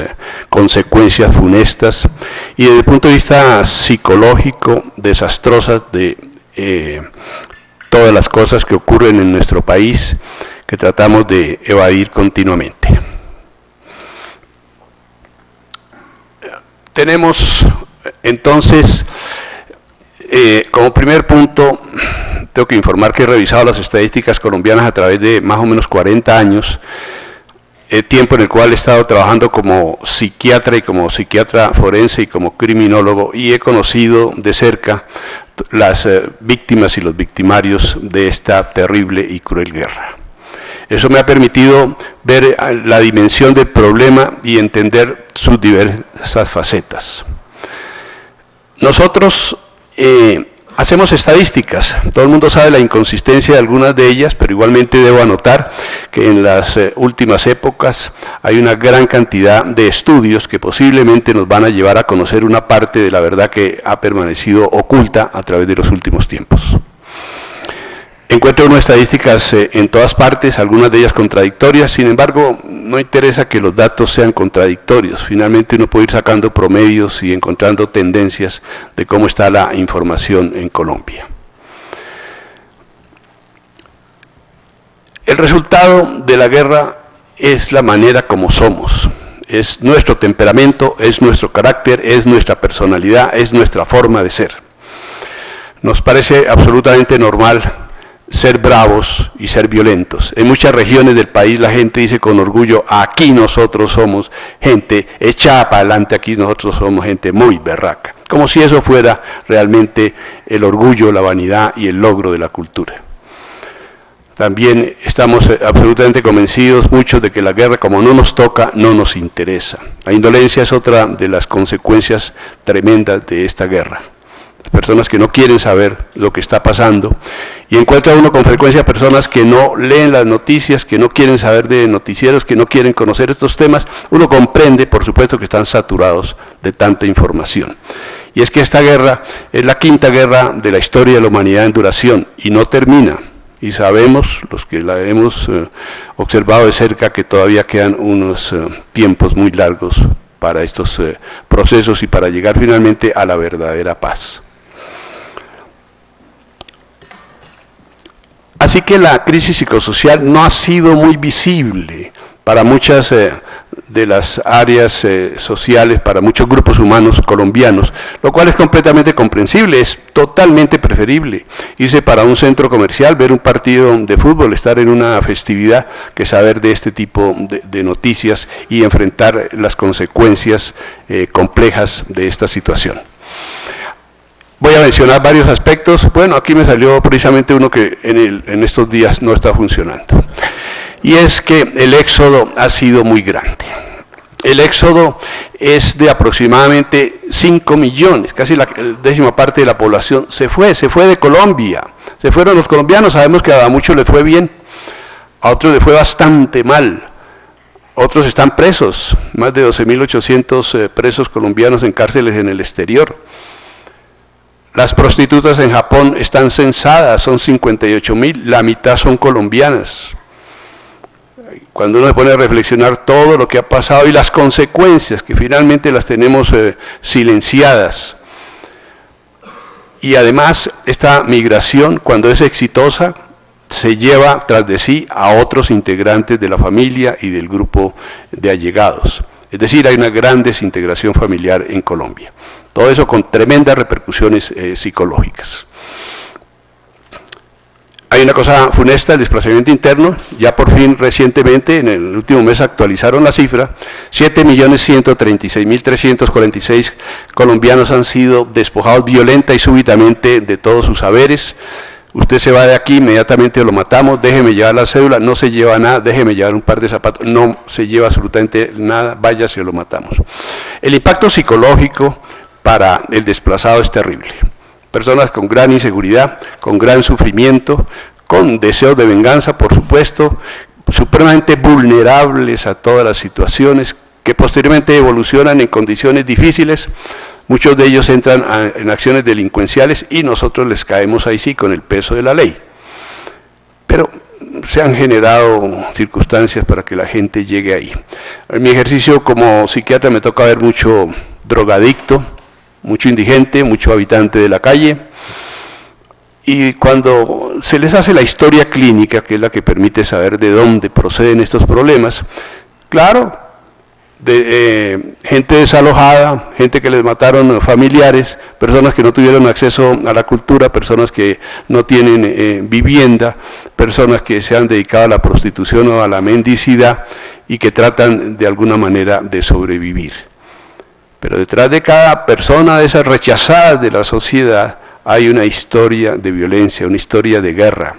consecuencias funestas y desde el punto de vista psicológico desastrosas de todas las cosas que ocurren en nuestro país que tratamos de evadir continuamente. Tenemos entonces, como primer punto, tengo que informar que he revisado las estadísticas colombianas a través de más o menos 40 años, tiempo en el cual he estado trabajando como psiquiatra y como psiquiatra forense y como criminólogo, y he conocido de cerca las víctimas y los victimarios de esta terrible y cruel guerra. Eso me ha permitido ver la dimensión del problema y entender sus diversas facetas. Nosotros, Hacemos estadísticas, todo el mundo sabe la inconsistencia de algunas de ellas, pero igualmente debo anotar que en las últimas épocas hay una gran cantidad de estudios que posiblemente nos van a llevar a conocer una parte de la verdad que ha permanecido oculta a través de los últimos tiempos. Encuentro unas estadísticas en todas partes, algunas de ellas contradictorias, sin embargo, no interesa que los datos sean contradictorios. Finalmente uno puede ir sacando promedios y encontrando tendencias de cómo está la información en Colombia. El resultado de la guerra es la manera como somos. Es nuestro temperamento, es nuestro carácter, es nuestra personalidad, es nuestra forma de ser. Nos parece absolutamente normal ser bravos y ser violentos. En muchas regiones del país la gente dice con orgullo, aquí nosotros somos gente echada para adelante, aquí nosotros somos gente muy berraca. Como si eso fuera realmente el orgullo, la vanidad y el logro de la cultura. También estamos absolutamente convencidos muchos de que la guerra, como no nos toca, no nos interesa. La indolencia es otra de las consecuencias tremendas de esta guerra. Personas que no quieren saber lo que está pasando, y encuentra uno con frecuencia personas que no leen las noticias, que no quieren saber de noticieros, que no quieren conocer estos temas. Uno comprende, por supuesto, que están saturados de tanta información. Y es que esta guerra es la quinta guerra de la historia de la humanidad en duración, y no termina. Y sabemos, los que la hemos observado de cerca, que todavía quedan unos tiempos muy largos para estos procesos y para llegar finalmente a la verdadera paz. Así que la crisis psicosocial no ha sido muy visible para muchas de las áreas sociales, para muchos grupos humanos colombianos, lo cual es completamente comprensible. Es totalmente preferible irse para un centro comercial, ver un partido de fútbol, estar en una festividad, que saber de este tipo de noticias y enfrentar las consecuencias complejas de esta situación. Voy a mencionar varios aspectos. Bueno, aquí me salió precisamente uno que en estos días no está funcionando. Y es que el éxodo ha sido muy grande. El éxodo es de aproximadamente 5 millones, casi la décima parte de la población se fue de Colombia. Se fueron los colombianos, sabemos que a muchos les fue bien, a otros les fue bastante mal. Otros están presos, más de 12.800 presos colombianos en cárceles en el exterior. Las prostitutas en Japón están censadas, son 58.000, la mitad son colombianas. Cuando uno se pone a reflexionar todo lo que ha pasado y las consecuencias, que finalmente las tenemos silenciadas. Y además, esta migración, cuando es exitosa, se lleva tras de sí a otros integrantes de la familia y del grupo de allegados. Es decir, hay una gran desintegración familiar en Colombia. Todo eso con tremendas repercusiones psicológicas. Hay una cosa funesta, el desplazamiento interno. Ya por fin recientemente, en el último mes actualizaron la cifra, 7.136.346 colombianos han sido despojados violenta y súbitamente de todos sus haberes. Usted se va de aquí, inmediatamente lo matamos, déjeme llevar la cédula, no se lleva nada, déjeme llevar un par de zapatos, no se lleva absolutamente nada, váyase o lo matamos. El impacto psicológico para el desplazado es terrible. Personas con gran inseguridad, con gran sufrimiento, con deseos de venganza, por supuesto, supremamente vulnerables a todas las situaciones, que posteriormente evolucionan en condiciones difíciles. Muchos de ellos entran en acciones delincuenciales y nosotros les caemos ahí sí con el peso de la ley. Pero se han generado circunstancias para que la gente llegue ahí. En mi ejercicio como psiquiatra me toca ver mucho drogadicto, mucho indigente, mucho habitante de la calle, y cuando se les hace la historia clínica, que es la que permite saber de dónde proceden estos problemas, claro, de gente desalojada, gente que les mataron familiares, personas que no tuvieron acceso a la cultura, personas que no tienen vivienda, personas que se han dedicado a la prostitución o a la mendicidad y que tratan de alguna manera de sobrevivir. Pero detrás de cada persona de esas rechazadas de la sociedad hay una historia de violencia, una historia de guerra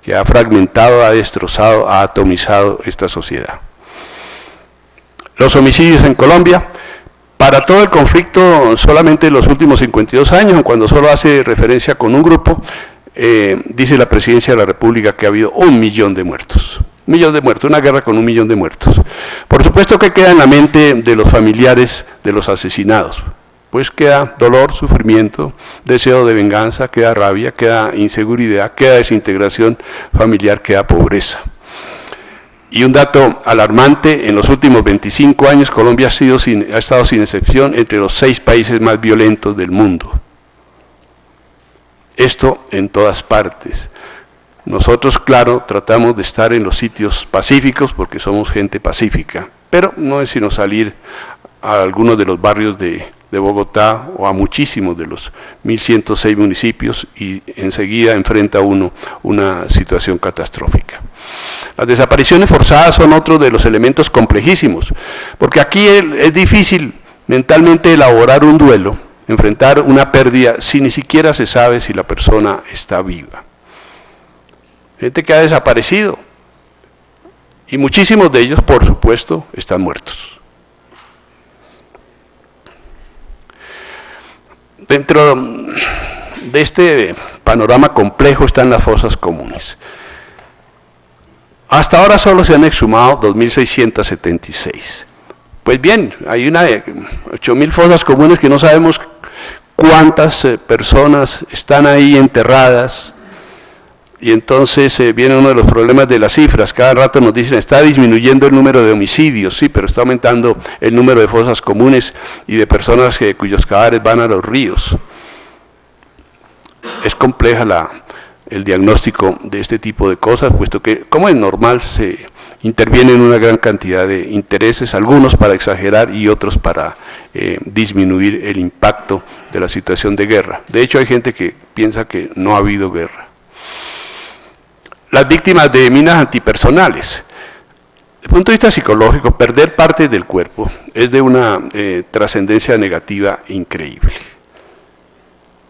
que ha fragmentado, ha destrozado, ha atomizado esta sociedad. Los homicidios en Colombia Para todo el conflicto, solamente en los últimos 52 años, cuando solo hace referencia con un grupo, dice la Presidencia de la República que ha habido 1 millón de muertos. 1 millón de muertos, una guerra con 1 millón de muertos. Por supuesto que queda en la mente de los familiares de los asesinados. Pues queda dolor, sufrimiento, deseo de venganza, queda rabia, queda inseguridad, queda desintegración familiar, queda pobreza. Y un dato alarmante, en los últimos 25 años Colombia ha estado sin excepción entre los 6 países más violentos del mundo. Esto en todas partes. Nosotros, claro, tratamos de estar en los sitios pacíficos porque somos gente pacífica, pero no es sino salir a algunos de los barrios de Bogotá o a muchísimos de los 1.106 municipios y enseguida enfrenta uno una situación catastrófica. Las desapariciones forzadas son otro de los elementos complejísimos, porque aquí es difícil mentalmente elaborar un duelo, enfrentar una pérdida si ni siquiera se sabe si la persona está viva. Gente que ha desaparecido y muchísimos de ellos, por supuesto, están muertos. Dentro de este panorama complejo están las fosas comunes. Hasta ahora solo se han exhumado 2.676. Pues bien, hay 8.000 fosas comunes que no sabemos cuántas personas están ahí enterradas, y entonces viene uno de los problemas de las cifras. Cada rato nos dicen, está disminuyendo el número de homicidios, sí, pero está aumentando el número de fosas comunes y de personas cuyos cadáveres van a los ríos. Es compleja el diagnóstico de este tipo de cosas, puesto que, como es normal, se interviene en una gran cantidad de intereses, algunos para exagerar y otros para disminuir el impacto de la situación de guerra. De hecho, hay gente que piensa que no ha habido guerra. Las víctimas de minas antipersonales. Desde el punto de vista psicológico, perder parte del cuerpo es de una trascendencia negativa increíble.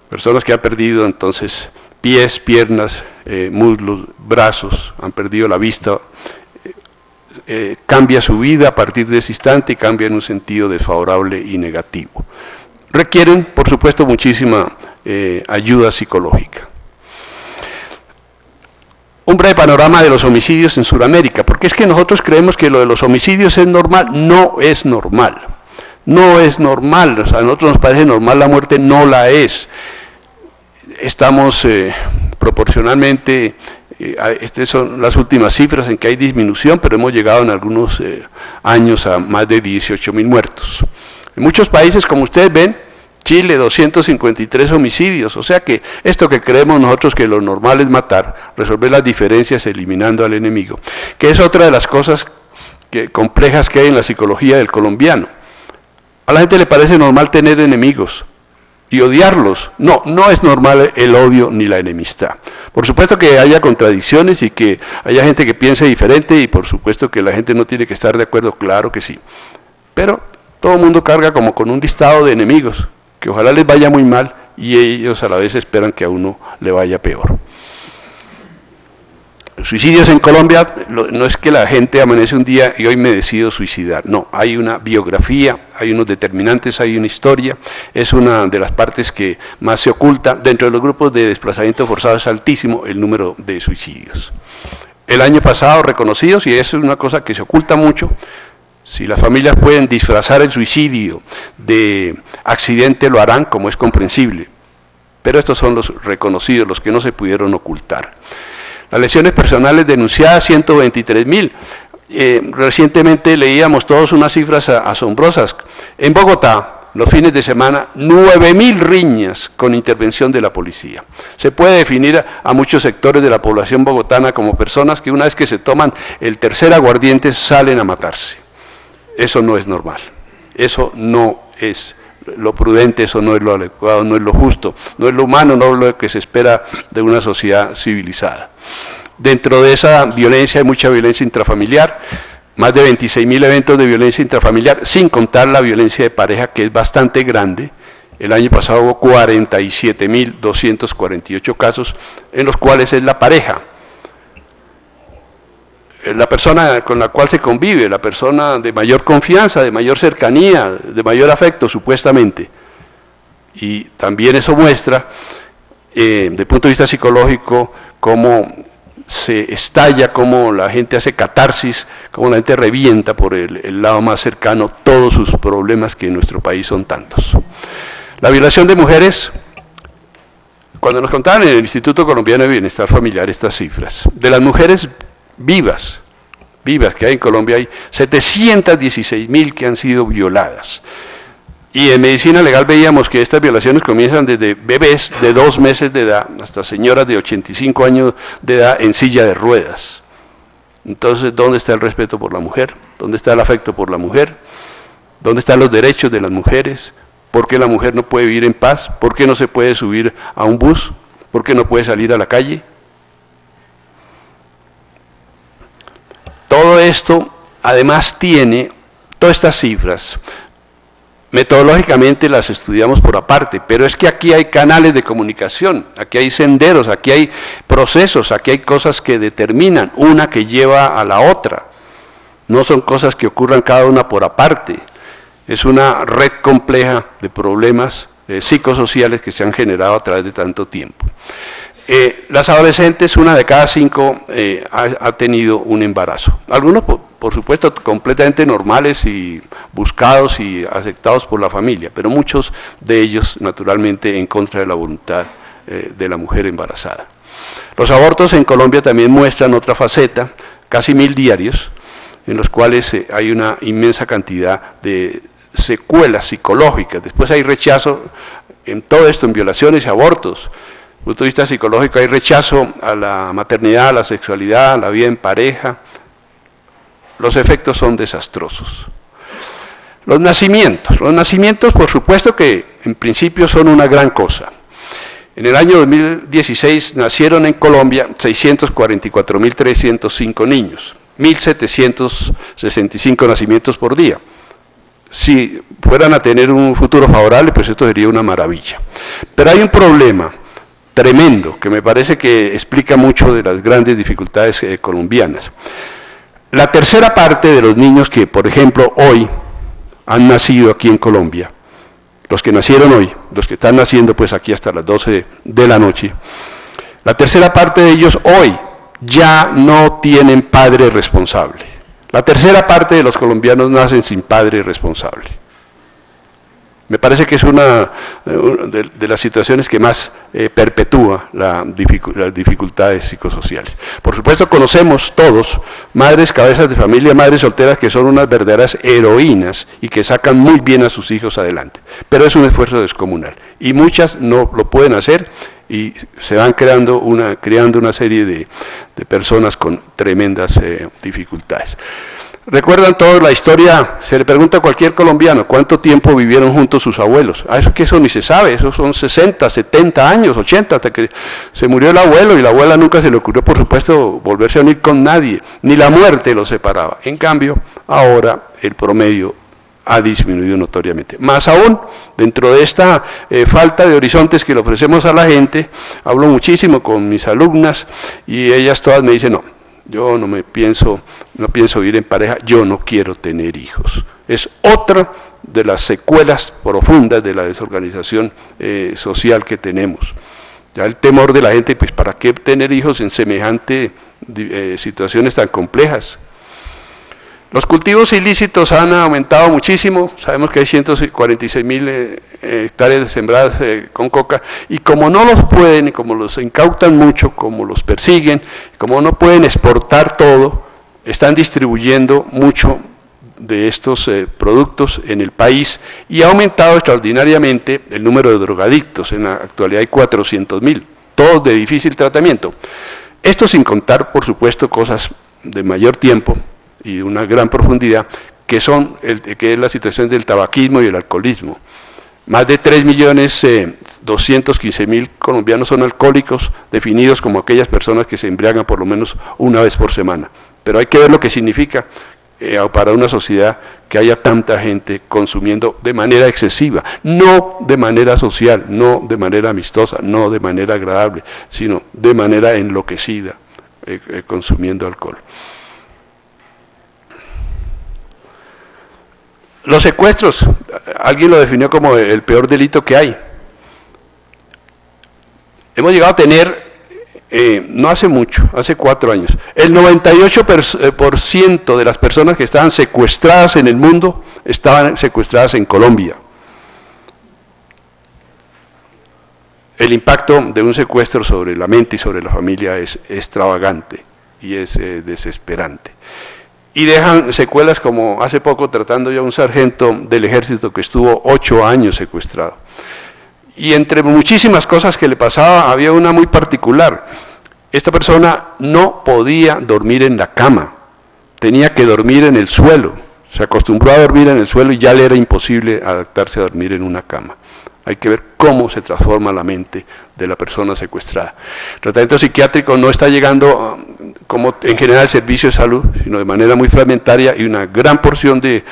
Personas que han perdido entonces pies, piernas, muslos, brazos, han perdido la vista, cambia su vida a partir de ese instante y cambia en un sentido desfavorable y negativo. Requieren, por supuesto, muchísima ayuda psicológica. Un breve panorama de los homicidios en Sudamérica, porque es que nosotros creemos que lo de los homicidios es normal. No es normal, no es normal. O sea, a nosotros nos parece normal la muerte, no la es. Estamos proporcionalmente, estas son las últimas cifras en que hay disminución, pero hemos llegado en algunos años a más de 18.000 muertos. En muchos países, como ustedes ven, Chile, 253 homicidios, o sea que esto que creemos nosotros que lo normal es matar, resolver las diferencias eliminando al enemigo, que es otra de las cosas complejas que hay en la psicología del colombiano. A la gente le parece normal tener enemigos y odiarlos. No, no es normal el odio ni la enemistad. Por supuesto que haya contradicciones y que haya gente que piense diferente y por supuesto que la gente no tiene que estar de acuerdo, claro que sí. Pero todo el mundo carga como con un listado de enemigos, que ojalá les vaya muy mal y ellos a la vez esperan que a uno le vaya peor. Suicidios en Colombia, no es que la gente amanece un día y hoy me decido suicidar, no, hay una biografía, hay unos determinantes, hay una historia, es una de las partes que más se oculta. Dentro de los grupos de desplazamiento forzado es altísimo el número de suicidios. El año pasado reconocidos, y eso es una cosa que se oculta mucho, si las familias pueden disfrazar el suicidio de accidente lo harán, como es comprensible, pero estos son los reconocidos, los que no se pudieron ocultar. Las lesiones personales denunciadas, 123.000. Recientemente leíamos todos unas cifras asombrosas. En Bogotá, los fines de semana, 9.000 riñas con intervención de la policía. Se puede definir a muchos sectores de la población bogotana como personas que una vez que se toman el tercer aguardiente salen a matarse. Eso no es normal, eso no es lo prudente, eso no es lo adecuado, no es lo justo, no es lo humano, no es lo que se espera de una sociedad civilizada. Dentro de esa violencia hay mucha violencia intrafamiliar, más de 26.000 eventos de violencia intrafamiliar, sin contar la violencia de pareja, que es bastante grande. El año pasado hubo 47.248 casos, en los cuales es la pareja la persona con la cual se convive, la persona de mayor confianza, de mayor cercanía, de mayor afecto, supuestamente. Y también eso muestra, desde el punto de vista psicológico, cómo se estalla, cómo la gente hace catarsis, cómo la gente revienta por el lado más cercano todos sus problemas, que en nuestro país son tantos. La violación de mujeres, cuando nos contaban en el Instituto Colombiano de Bienestar Familiar estas cifras, de las mujeres vivas que hay en Colombia, hay 716.000 que han sido violadas. Y en medicina legal veíamos que estas violaciones comienzan desde bebés de 2 meses de edad hasta señoras de 85 años de edad en silla de ruedas. Entonces, ¿dónde está el respeto por la mujer? ¿Dónde está el afecto por la mujer? ¿Dónde están los derechos de las mujeres? ¿Por qué la mujer no puede vivir en paz? ¿Por qué no se puede subir a un bus? ¿Por qué no puede salir a la calle? Todo esto, además, tiene todas estas cifras. Metodológicamente las estudiamos por aparte, pero es que aquí hay canales de comunicación, aquí hay senderos, aquí hay procesos, aquí hay cosas que determinan, una que lleva a la otra. No son cosas que ocurran cada una por aparte. Es una red compleja de problemas psicosociales que se han generado a través de tanto tiempo. Las adolescentes, 1 de cada 5 ha tenido un embarazo. Algunos, por supuesto, completamente normales y buscados y aceptados por la familia, pero muchos de ellos, naturalmente, en contra de la voluntad de la mujer embarazada. Los abortos en Colombia también muestran otra faceta, casi 1000 diarios, en los cuales hay una inmensa cantidad de secuelas psicológicas. Después hay rechazo en todo esto, en violaciones y abortos. Desde el punto de vista psicológico hay rechazo a la maternidad, a la sexualidad, a la vida en pareja. Los efectos son desastrosos. Los nacimientos por supuesto que en principio son una gran cosa. En el año 2016 nacieron en Colombia 644.305 niños, 1.765 nacimientos por día. Si fueran a tener un futuro favorable, pues esto sería una maravilla. Pero hay un problema tremendo, que me parece que explica mucho de las grandes dificultades colombianas. La tercera parte de los niños que, por ejemplo, hoy han nacido aquí en Colombia, los que nacieron hoy, los que están naciendo pues aquí hasta las 12 de la noche, la tercera parte de ellos hoy ya no tienen padre responsable. La tercera parte de los colombianos nacen sin padre responsable. Me parece que es una de las situaciones que más perpetúa las dificultades psicosociales. Por supuesto, conocemos todos madres, cabezas de familia, madres solteras que son unas verdaderas heroínas y que sacan muy bien a sus hijos adelante. Pero es un esfuerzo descomunal y muchas no lo pueden hacer y se van creando una serie de personas con tremendas dificultades. Recuerdan todos la historia, se le pregunta a cualquier colombiano, ¿cuánto tiempo vivieron juntos sus abuelos? Eso ni se sabe, eso son 60, 70 años, 80, hasta que se murió el abuelo y la abuela nunca se le ocurrió, por supuesto, volverse a unir con nadie, ni la muerte los separaba. En cambio, ahora el promedio ha disminuido notoriamente. Más aún, dentro de esta falta de horizontes que le ofrecemos a la gente, hablo muchísimo con mis alumnas y ellas todas me dicen, no, yo no pienso vivir en pareja, yo no quiero tener hijos. Es otra de las secuelas profundas de la desorganización social que tenemos. Ya el temor de la gente, pues ¿para qué tener hijos en semejante situaciones tan complejas? Los cultivos ilícitos han aumentado muchísimo, sabemos que hay 146.000 hectáreas sembradas con coca, y como no los pueden, y como los incautan mucho, como los persiguen, como no pueden exportar todo, están distribuyendo mucho de estos productos en el país, y ha aumentado extraordinariamente el número de drogadictos. En la actualidad hay 400.000, todos de difícil tratamiento. Esto sin contar, por supuesto, cosas de mayor tiempo y de una gran profundidad, que es la situación del tabaquismo y el alcoholismo. Más de 3.215.000 colombianos son alcohólicos, definidos como aquellas personas que se embriagan por lo menos una vez por semana. Pero hay que ver lo que significa para una sociedad que haya tanta gente consumiendo de manera excesiva, no de manera social, no de manera amistosa, no de manera agradable, sino de manera enloquecida, consumiendo alcohol. Los secuestros, alguien lo definió como el peor delito que hay. Hemos llegado a tener, no hace mucho, hace 4 años, el 98% de las personas que estaban secuestradas en el mundo estaban secuestradas en Colombia. El impacto de un secuestro sobre la mente y sobre la familia es extravagante y es desesperante. Y dejan secuelas como hace poco tratando yo a un sargento del ejército que estuvo 8 años secuestrado. Y entre muchísimas cosas que le pasaba, había una muy particular. Esta persona no podía dormir en la cama, tenía que dormir en el suelo. Se acostumbró a dormir en el suelo y ya le era imposible adaptarse a dormir en una cama. Hay que ver cómo se transforma la mente de la persona secuestrada. El tratamiento psiquiátrico no está llegando, como en general, al servicio de salud, sino de manera muy fragmentaria, y una gran porción de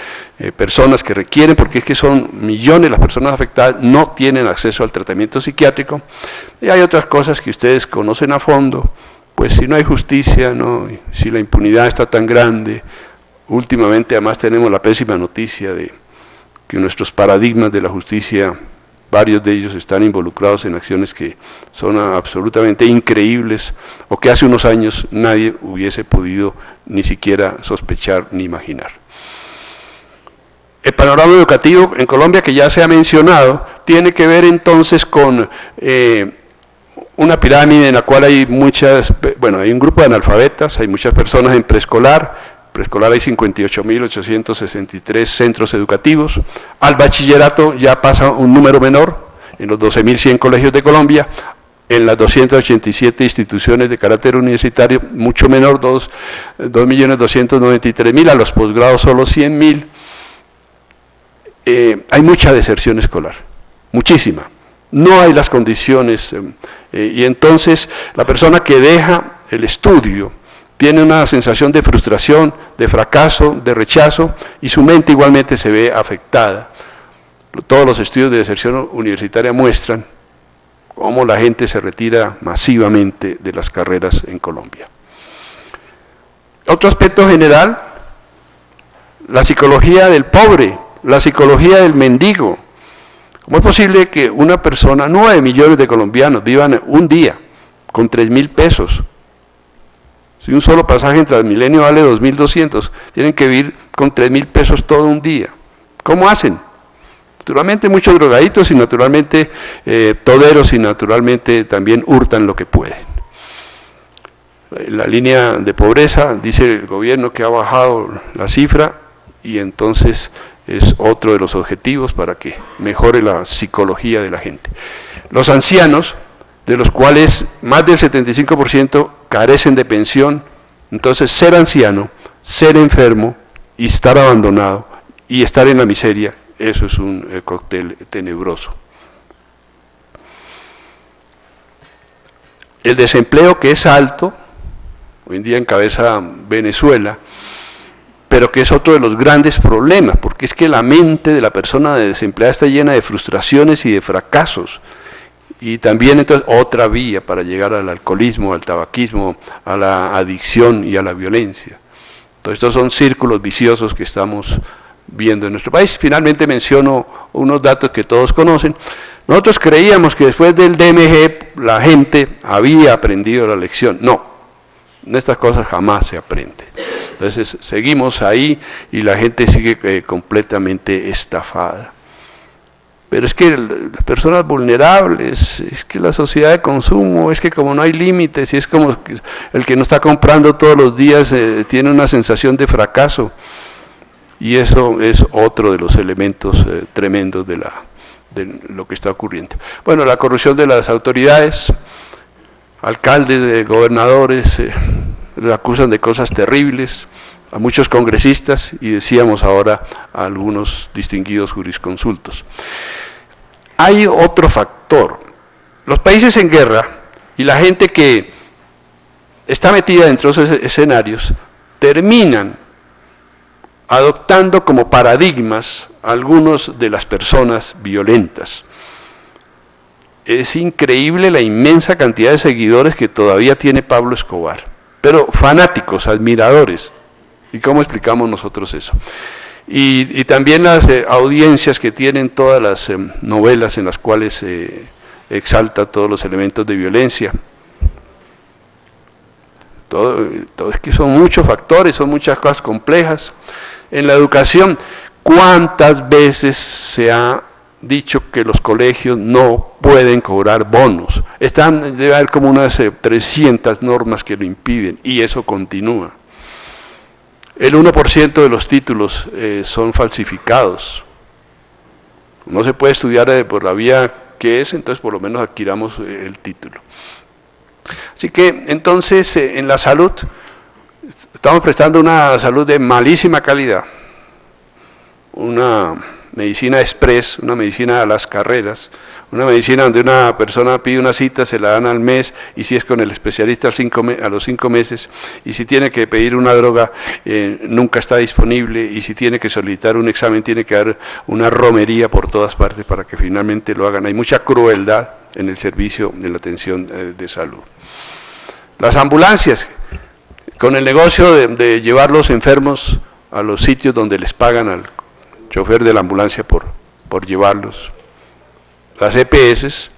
personas que requieren, porque es que son millones las personas afectadas, no tienen acceso al tratamiento psiquiátrico. Y hay otras cosas que ustedes conocen a fondo, pues si no hay justicia, ¿no? Si la impunidad está tan grande, últimamente además tenemos la pésima noticia de que nuestros paradigmas de la justicia, varios de ellos están involucrados en acciones que son absolutamente increíbles o que hace unos años nadie hubiese podido ni siquiera sospechar ni imaginar. El panorama educativo en Colombia, que ya se ha mencionado, tiene que ver entonces con una pirámide en la cual hay hay un grupo de analfabetas, hay muchas personas en preescolar. Preescolar hay 58.863 centros educativos. Al bachillerato ya pasa un número menor, en los 12.100 colegios de Colombia, en las 287 instituciones de carácter universitario, mucho menor, 2.293.000, a los posgrados solo 100.000. Hay mucha deserción escolar, muchísima. No hay las condiciones, y entonces la persona que deja el estudio tiene una sensación de frustración, de fracaso, de rechazo, y su mente igualmente se ve afectada. Todos los estudios de deserción universitaria muestran cómo la gente se retira masivamente de las carreras en Colombia. Otro aspecto general, la psicología del pobre, la psicología del mendigo. ¿Cómo es posible que una persona, 9 millones de colombianos, vivan un día con 3.000 pesos? Si un solo pasaje en Transmilenio vale 2.200, tienen que vivir con 3.000 pesos todo un día. ¿Cómo hacen? Naturalmente muchos drogaditos y naturalmente toderos y naturalmente también hurtan lo que pueden. La línea de pobreza, dice el gobierno que ha bajado la cifra y entonces es otro de los objetivos para que mejore la psicología de la gente. Los ancianos, de los cuales más del 75% carecen de pensión, entonces ser anciano, ser enfermo y estar abandonado y estar en la miseria, eso es un cóctel tenebroso. El desempleo, que es alto, hoy en día encabeza Venezuela, pero que es otro de los grandes problemas, porque es que la mente de la persona desempleada está llena de frustraciones y de fracasos. Y también entonces otra vía para llegar al alcoholismo, al tabaquismo, a la adicción y a la violencia. Entonces estos son círculos viciosos que estamos viendo en nuestro país. Finalmente menciono unos datos que todos conocen. Nosotros creíamos que después del DMG la gente había aprendido la lección. No, estas cosas jamás se aprenden. Entonces seguimos ahí y la gente sigue completamente estafada. Pero es que las personas vulnerables, es que la sociedad de consumo, es que como no hay límites, y es como que el que no está comprando todos los días tiene una sensación de fracaso. Y eso es otro de los elementos tremendos de lo que está ocurriendo. Bueno, la corrupción de las autoridades, alcaldes, gobernadores, le acusan de cosas terribles, a muchos congresistas y decíamos ahora a algunos distinguidos jurisconsultos. Hay otro factor, los países en guerra y la gente que está metida dentro de esos escenarios terminan adoptando como paradigmas algunos de las personas violentas. Es increíble la inmensa cantidad de seguidores que todavía tiene Pablo Escobar, pero fanáticos, admiradores. ¿Y cómo explicamos nosotros eso? y también las audiencias que tienen todas las novelas en las cuales exalta todos los elementos de violencia. Todo es que son muchos factores, son muchas cosas complejas. En la educación, ¿cuántas veces se ha dicho que los colegios no pueden cobrar bonos? Debe haber como unas 300 normas que lo impiden, y eso continúa. El 1% de los títulos son falsificados. No se puede estudiar por la vía que es, entonces por lo menos adquiramos el título. Así que entonces en la salud estamos prestando una salud de malísima calidad, una medicina express, una medicina a las carreras, una medicina donde una persona pide una cita, se la dan al mes, y si es con el especialista a los 5 meses, y si tiene que pedir una droga, nunca está disponible, y si tiene que solicitar un examen, tiene que dar una romería por todas partes para que finalmente lo hagan. Hay mucha crueldad en el servicio de la atención de salud. Las ambulancias, con el negocio de llevar los enfermos a los sitios donde les pagan al chofer de la ambulancia por llevarlos. Las EPS,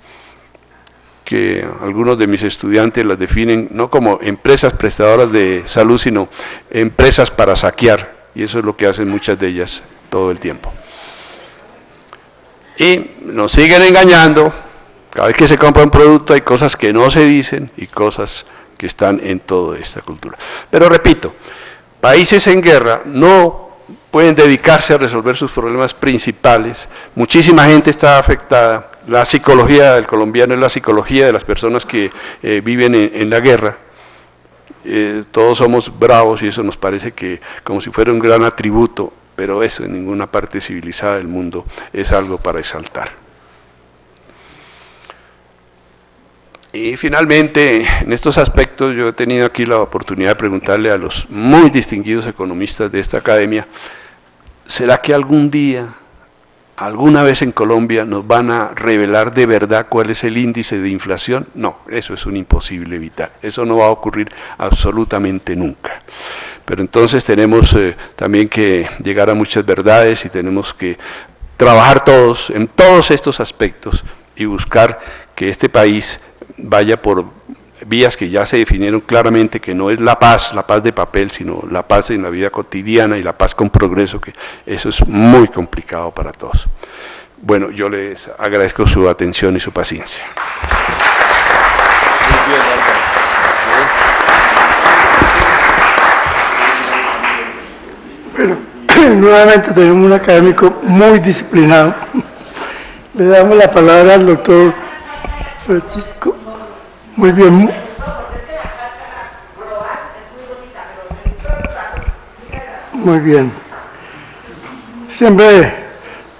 que algunos de mis estudiantes las definen no como empresas prestadoras de salud, sino empresas para saquear, y eso es lo que hacen muchas de ellas todo el tiempo. Y nos siguen engañando, cada vez que se compra un producto hay cosas que no se dicen y cosas que están en toda esta cultura. Pero repito, países en guerra no pueden dedicarse a resolver sus problemas principales, muchísima gente está afectada, la psicología del colombiano es la psicología de las personas que viven en la guerra, todos somos bravos y eso nos parece que como si fuera un gran atributo, pero eso en ninguna parte civilizada del mundo es algo para exaltar. Y finalmente, en estos aspectos, yo he tenido aquí la oportunidad de preguntarle a los muy distinguidos economistas de esta academia, ¿será que algún día, alguna vez en Colombia, nos van a revelar de verdad cuál es el índice de inflación? No, eso es un imposible evitar, eso no va a ocurrir absolutamente nunca. Pero entonces tenemos también que llegar a muchas verdades y tenemos que trabajar todos en todos estos aspectos y buscar que este país vaya por vías que ya se definieron claramente, que no es la paz de papel, sino la paz en la vida cotidiana y la paz con progreso, que eso es muy complicado para todos. Bueno, yo les agradezco su atención y su paciencia. Muy bien, Bueno, nuevamente tenemos un académico muy disciplinado. Le damos la palabra al doctor Francisco. Muy bien. Muy bien. Siempre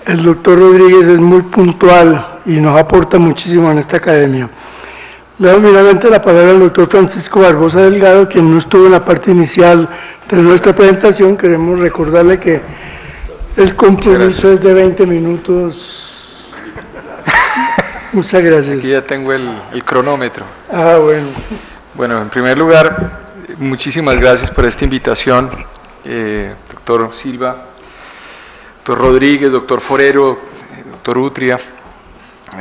el doctor Rodríguez es muy puntual y nos aporta muchísimo en esta academia. Le doy finalmente la palabra al doctor Francisco Barbosa Delgado, quien no estuvo en la parte inicial de nuestra presentación. Queremos recordarle que el compromiso es de 20 minutos. Muchas gracias. Aquí ya tengo el cronómetro. Ah, bueno. Bueno, en primer lugar, muchísimas gracias por esta invitación, doctor Silva, doctor Rodríguez, doctor Forero, doctor Utria,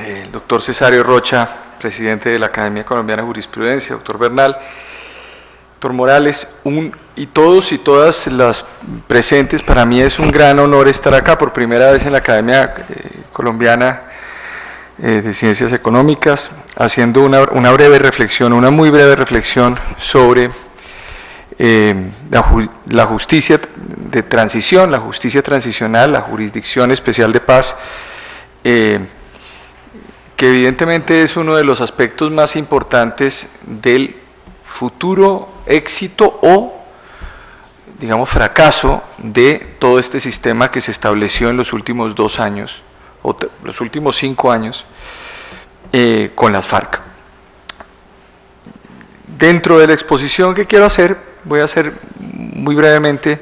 el doctor Cesario Rocha, presidente de la Academia Colombiana de Jurisprudencia, doctor Bernal, doctor Morales, y todos y todas las presentes. Para mí es un gran honor estar acá por primera vez en la Academia Colombiana de Ciencias Económicas, haciendo una breve reflexión, una muy breve reflexión sobre la justicia de transición, la justicia transicional, la jurisdicción especial de paz, que evidentemente es uno de los aspectos más importantes del futuro éxito o, digamos, fracaso de todo este sistema que se estableció en los últimos 2 años, o los últimos 5 años, con las FARC. Dentro de la exposición que quiero hacer, voy a hacer muy brevemente,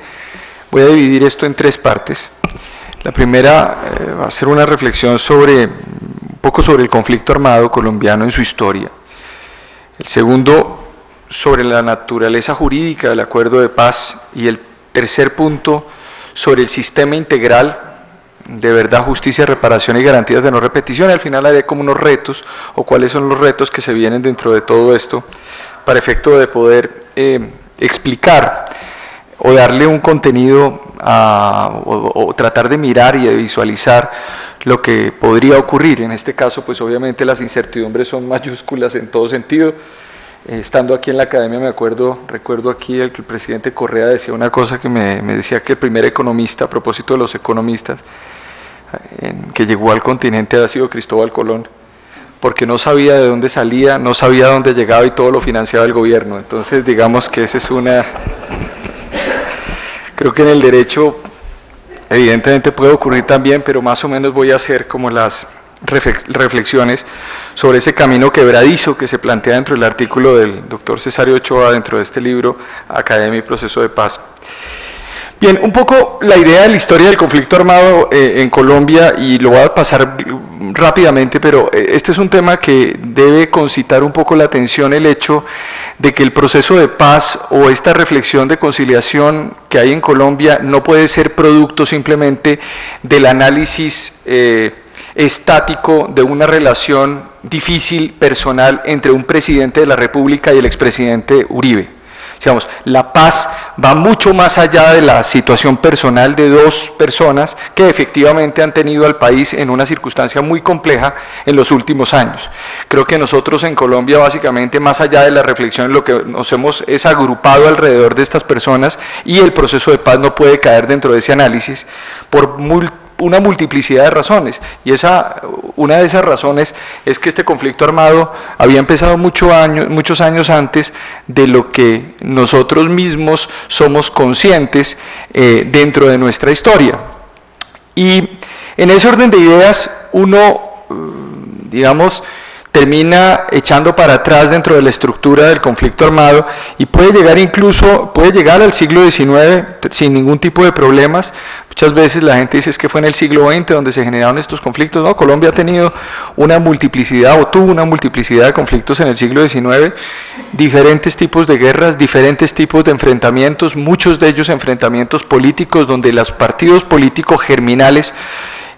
voy a dividir esto en 3 partes. La primera va a ser una reflexión un poco sobre el conflicto armado colombiano en su historia. El segundo, sobre la naturaleza jurídica del acuerdo de paz, y el tercer punto, sobre el sistema integral de verdad, justicia, reparación y garantías de no repetición. Y al final haré como unos retos, o cuáles son los retos que se vienen dentro de todo esto, para efecto de poder explicar o darle un contenido o tratar de mirar y de visualizar lo que podría ocurrir. En este caso, pues obviamente las incertidumbres son mayúsculas en todo sentido. Estando aquí en la academia recuerdo aquí el presidente Correa decía una cosa que me decía que el primer economista, a propósito de los economistas, que llegó al continente ha sido Cristóbal Colón, porque no sabía de dónde salía, no sabía dónde llegaba y todo lo financiaba el gobierno. Entonces digamos que esa es una... Creo que en el derecho evidentemente puede ocurrir también, pero más o menos voy a hacer como las reflexiones sobre ese camino quebradizo que se plantea dentro del artículo del doctor Cesario Ochoa dentro de este libro, Academia y Proceso de Paz. Bien, un poco la idea de la historia del conflicto armado en Colombia, y lo voy a pasar rápidamente, pero este es un tema que debe concitar un poco la atención, el hecho de que el proceso de paz o esta reflexión de conciliación que hay en Colombia no puede ser producto simplemente del análisis estático de una relación difícil, personal, entre un presidente de la República y el expresidente Uribe. Digamos, la paz va mucho más allá de la situación personal de dos personas que efectivamente han tenido al país en una circunstancia muy compleja en los últimos años. Creo que nosotros en Colombia, básicamente, más allá de la reflexión, lo que nos hemos es agrupado alrededor de estas personas, y el proceso de paz no puede caer dentro de ese análisis por una multiplicidad de razones, y una de esas razones es que este conflicto armado había empezado muchos años antes de lo que nosotros mismos somos conscientes dentro de nuestra historia. Y en ese orden de ideas uno, digamos, termina echando para atrás dentro de la estructura del conflicto armado y puede llegar al siglo XIX sin ningún tipo de problemas. Muchas veces la gente dice es que fue en el siglo XX donde se generaron estos conflictos. No, Colombia ha tenido una multiplicidad o tuvo una multiplicidad de conflictos en el siglo XIX, diferentes tipos de guerras, diferentes tipos de enfrentamientos, muchos de ellos enfrentamientos políticos donde los partidos políticos germinales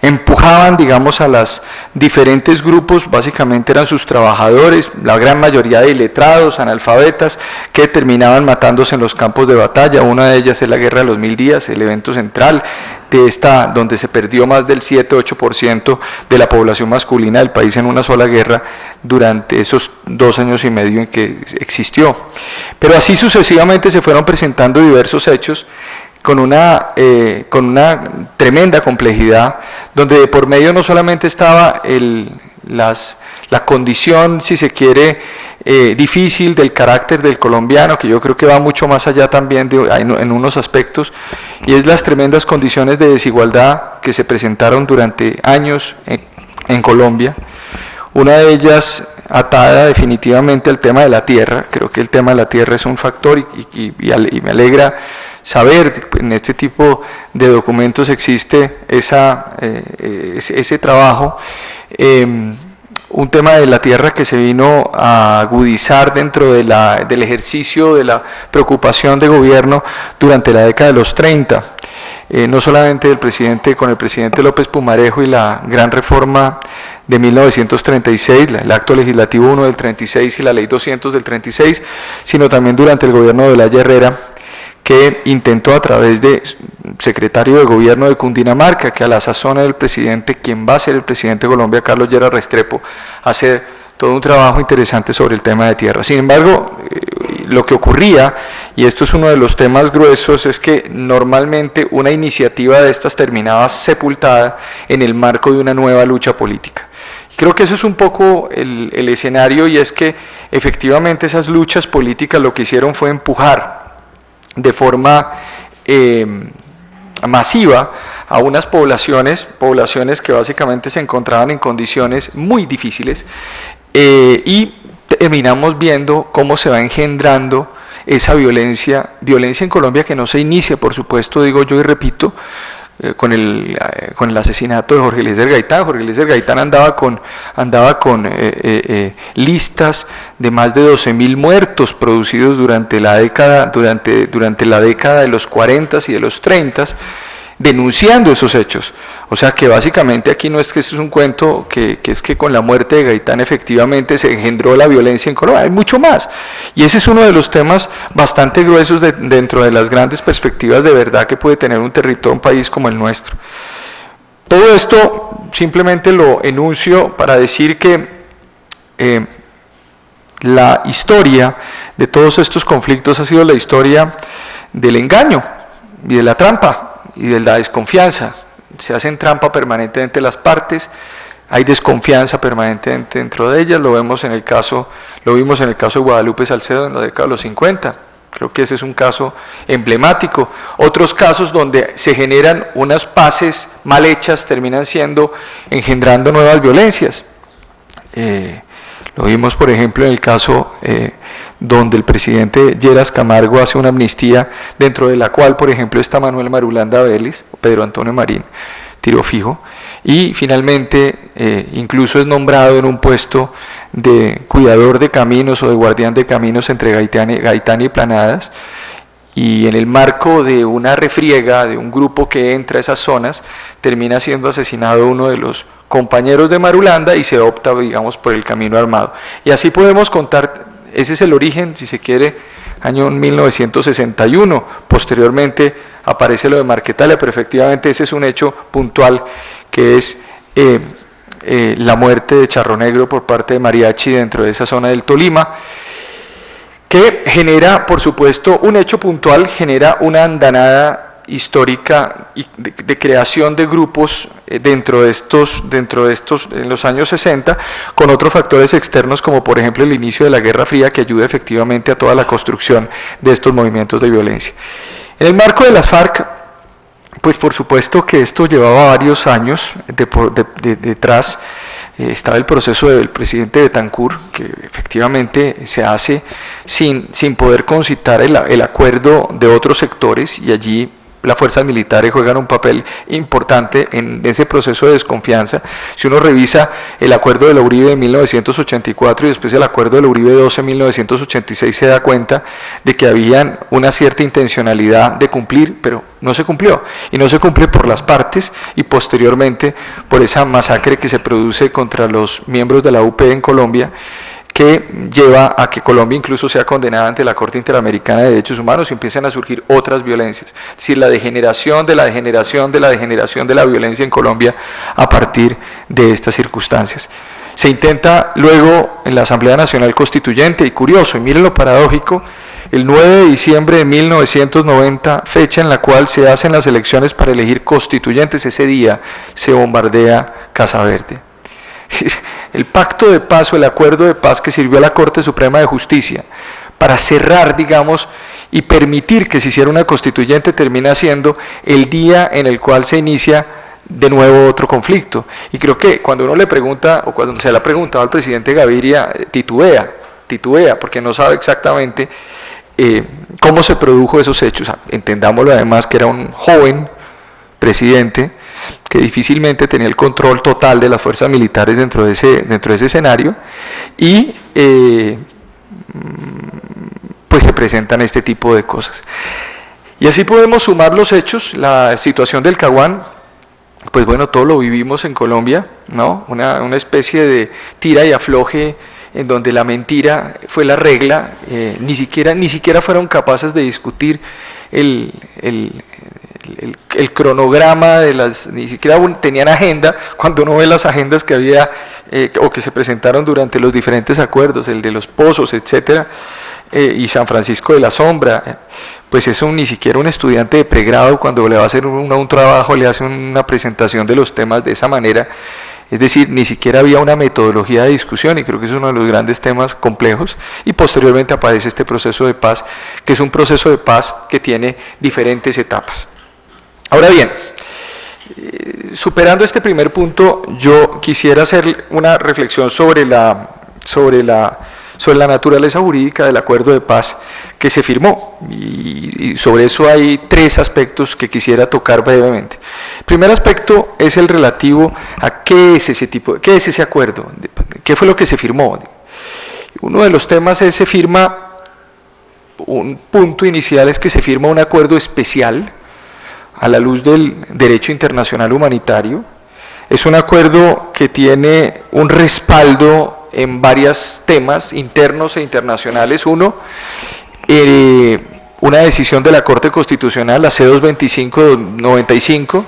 empujaban, digamos, a los diferentes grupos, básicamente eran sus trabajadores, la gran mayoría de iletrados, analfabetas, que terminaban matándose en los campos de batalla. Una de ellas es la Guerra de los 1000 días, el evento central de esta, donde se perdió más del 7-8% de la población masculina del país en una sola guerra durante esos 2 años y medio en que existió. Pero así sucesivamente se fueron presentando diversos hechos con una tremenda complejidad, donde de por medio no solamente estaba la condición, si se quiere, difícil del carácter del colombiano, que yo creo que va mucho más allá también en unos aspectos, y es las tremendas condiciones de desigualdad que se presentaron durante años en Colombia. Una de ellas atada definitivamente al tema de la tierra. Creo que el tema de la tierra es un factor y me alegra saber que en este tipo de documentos existe ese trabajo. Un tema de la tierra que se vino a agudizar dentro del ejercicio de la preocupación de gobierno durante la década de los 30. No solamente con el presidente López Pumarejo y la gran reforma de 1936, el acto legislativo 1 del 36 y la ley 200 del 36, sino también durante el gobierno de Olaya Herrera, que intentó a través de secretario de gobierno de Cundinamarca, que a la sazón era el presidente, quien va a ser el presidente de Colombia, Carlos Lleras Restrepo, hacer todo un trabajo interesante sobre el tema de tierra. Sin embargo, lo que ocurría, y esto es uno de los temas gruesos, es que normalmente una iniciativa de estas terminaba sepultada en el marco de una nueva lucha política. Creo que eso es un poco el escenario, y es que efectivamente esas luchas políticas lo que hicieron fue empujar de forma masiva a unas poblaciones que básicamente se encontraban en condiciones muy difíciles, y terminamos viendo cómo se va engendrando esa violencia en Colombia, que no se inicia, por supuesto, digo yo y repito, con el asesinato de Jorge Eliezer Gaitán. Jorge Eliezer Gaitán andaba con listas de más de 12.000 muertos producidos durante la década de los 40 y de los 30, denunciando esos hechos. O sea que básicamente aquí no es que es un cuento que es que con la muerte de Gaitán efectivamente se engendró la violencia en Colombia, hay mucho más. Y ese es uno de los temas bastante gruesos dentro de las grandes perspectivas de verdad que puede tener un territorio, un país como el nuestro. Todo esto simplemente lo enuncio para decir que la historia de todos estos conflictos ha sido la historia del engaño y de la trampa y de la desconfianza. Se hacen trampa permanentemente las partes, hay desconfianza permanentemente dentro de ellas, lo vimos en el caso de Guadalupe Salcedo en la década de los 50, creo que ese es un caso emblemático. Otros casos donde se generan unas paces mal hechas terminan engendrando nuevas violencias. Lo vimos, por ejemplo, en el caso donde el presidente Lleras Camargo hace una amnistía, dentro de la cual, por ejemplo, está Manuel Marulanda Vélez, Pedro Antonio Marín, tiro fijo, y finalmente incluso es nombrado en un puesto de cuidador de caminos o de guardián de caminos entre Gaitán y Planadas, y en el marco de una refriega de un grupo que entra a esas zonas, termina siendo asesinado uno de los compañeros de Marulanda y se opta, digamos, por el camino armado. Y así podemos contar, ese es el origen, si se quiere, año 1961, posteriormente aparece lo de Marquetalia, pero efectivamente ese es un hecho puntual que es la muerte de Charro Negro por parte de Mariachi dentro de esa zona del Tolima, que genera, por supuesto, un hecho puntual, genera una andanada histórica de creación de grupos dentro de estos en los años 60, con otros factores externos como por ejemplo el inicio de la Guerra Fría, que ayuda efectivamente a toda la construcción de estos movimientos de violencia. En el marco de las FARC, pues por supuesto que esto llevaba varios años detrás. Estaba el proceso del presidente Betancur, que efectivamente se hace sin poder concitar el acuerdo de otros sectores, y allí las fuerzas militares juegan un papel importante en ese proceso de desconfianza. Si uno revisa el acuerdo de la Uribe de 1984 y después el acuerdo de la Uribe 12 en 1986, se da cuenta de que había una cierta intencionalidad de cumplir, pero no se cumplió, y no se cumple por las partes y posteriormente por esa masacre que se produce contra los miembros de la UP en Colombia, que lleva a que Colombia incluso sea condenada ante la Corte Interamericana de Derechos Humanos y empiezan a surgir otras violencias. Es decir, la degeneración de la degeneración de la degeneración de la violencia en Colombia a partir de estas circunstancias. Se intenta luego en la Asamblea Nacional Constituyente, y curioso, y miren lo paradójico, el 9 de diciembre de 1990, fecha en la cual se hacen las elecciones para elegir constituyentes, ese día se bombardea Casa Verde. El pacto de paz o el acuerdo de paz que sirvió a la Corte Suprema de Justicia para cerrar, digamos, y permitir que se hiciera una constituyente, termina siendo el día en el cual se inicia de nuevo otro conflicto. Y creo que cuando uno le pregunta, o cuando se le ha preguntado al presidente Gaviria, titubea, porque no sabe exactamente cómo se produjo esos hechos. Entendámoslo además que era un joven presidente que difícilmente tenía el control total de las fuerzas militares dentro de ese escenario, y pues se presentan este tipo de cosas. Y así podemos sumar los hechos. La situación del Caguán, pues bueno, todo lo vivimos en Colombia, ¿no? Una especie de tira y afloje en donde la mentira fue la regla, ni siquiera fueron capaces de discutir el cronograma ni siquiera tenían agenda. Cuando uno ve las agendas que había o que se presentaron durante los diferentes acuerdos, el de los pozos, etcétera, y San Francisco de la Sombra, pues eso ni siquiera un estudiante de pregrado, cuando le va a hacer un trabajo, le hace una presentación de los temas de esa manera. Es decir, ni siquiera había una metodología de discusión, y creo que es uno de los grandes temas complejos. Y posteriormente aparece este proceso de paz, que es un proceso de paz que tiene diferentes etapas. Ahora bien, superando este primer punto, yo quisiera hacer una reflexión sobre la naturaleza jurídica del acuerdo de paz que se firmó, y sobre eso hay tres aspectos que quisiera tocar brevemente. El primer aspecto es el relativo a qué es ese acuerdo, qué fue lo que se firmó. Uno de los temas es un punto inicial es que se firma un acuerdo especial, a la luz del derecho internacional humanitario. Es un acuerdo que tiene un respaldo en varios temas internos e internacionales. Uno, una decisión de la Corte Constitucional, la C-225/95,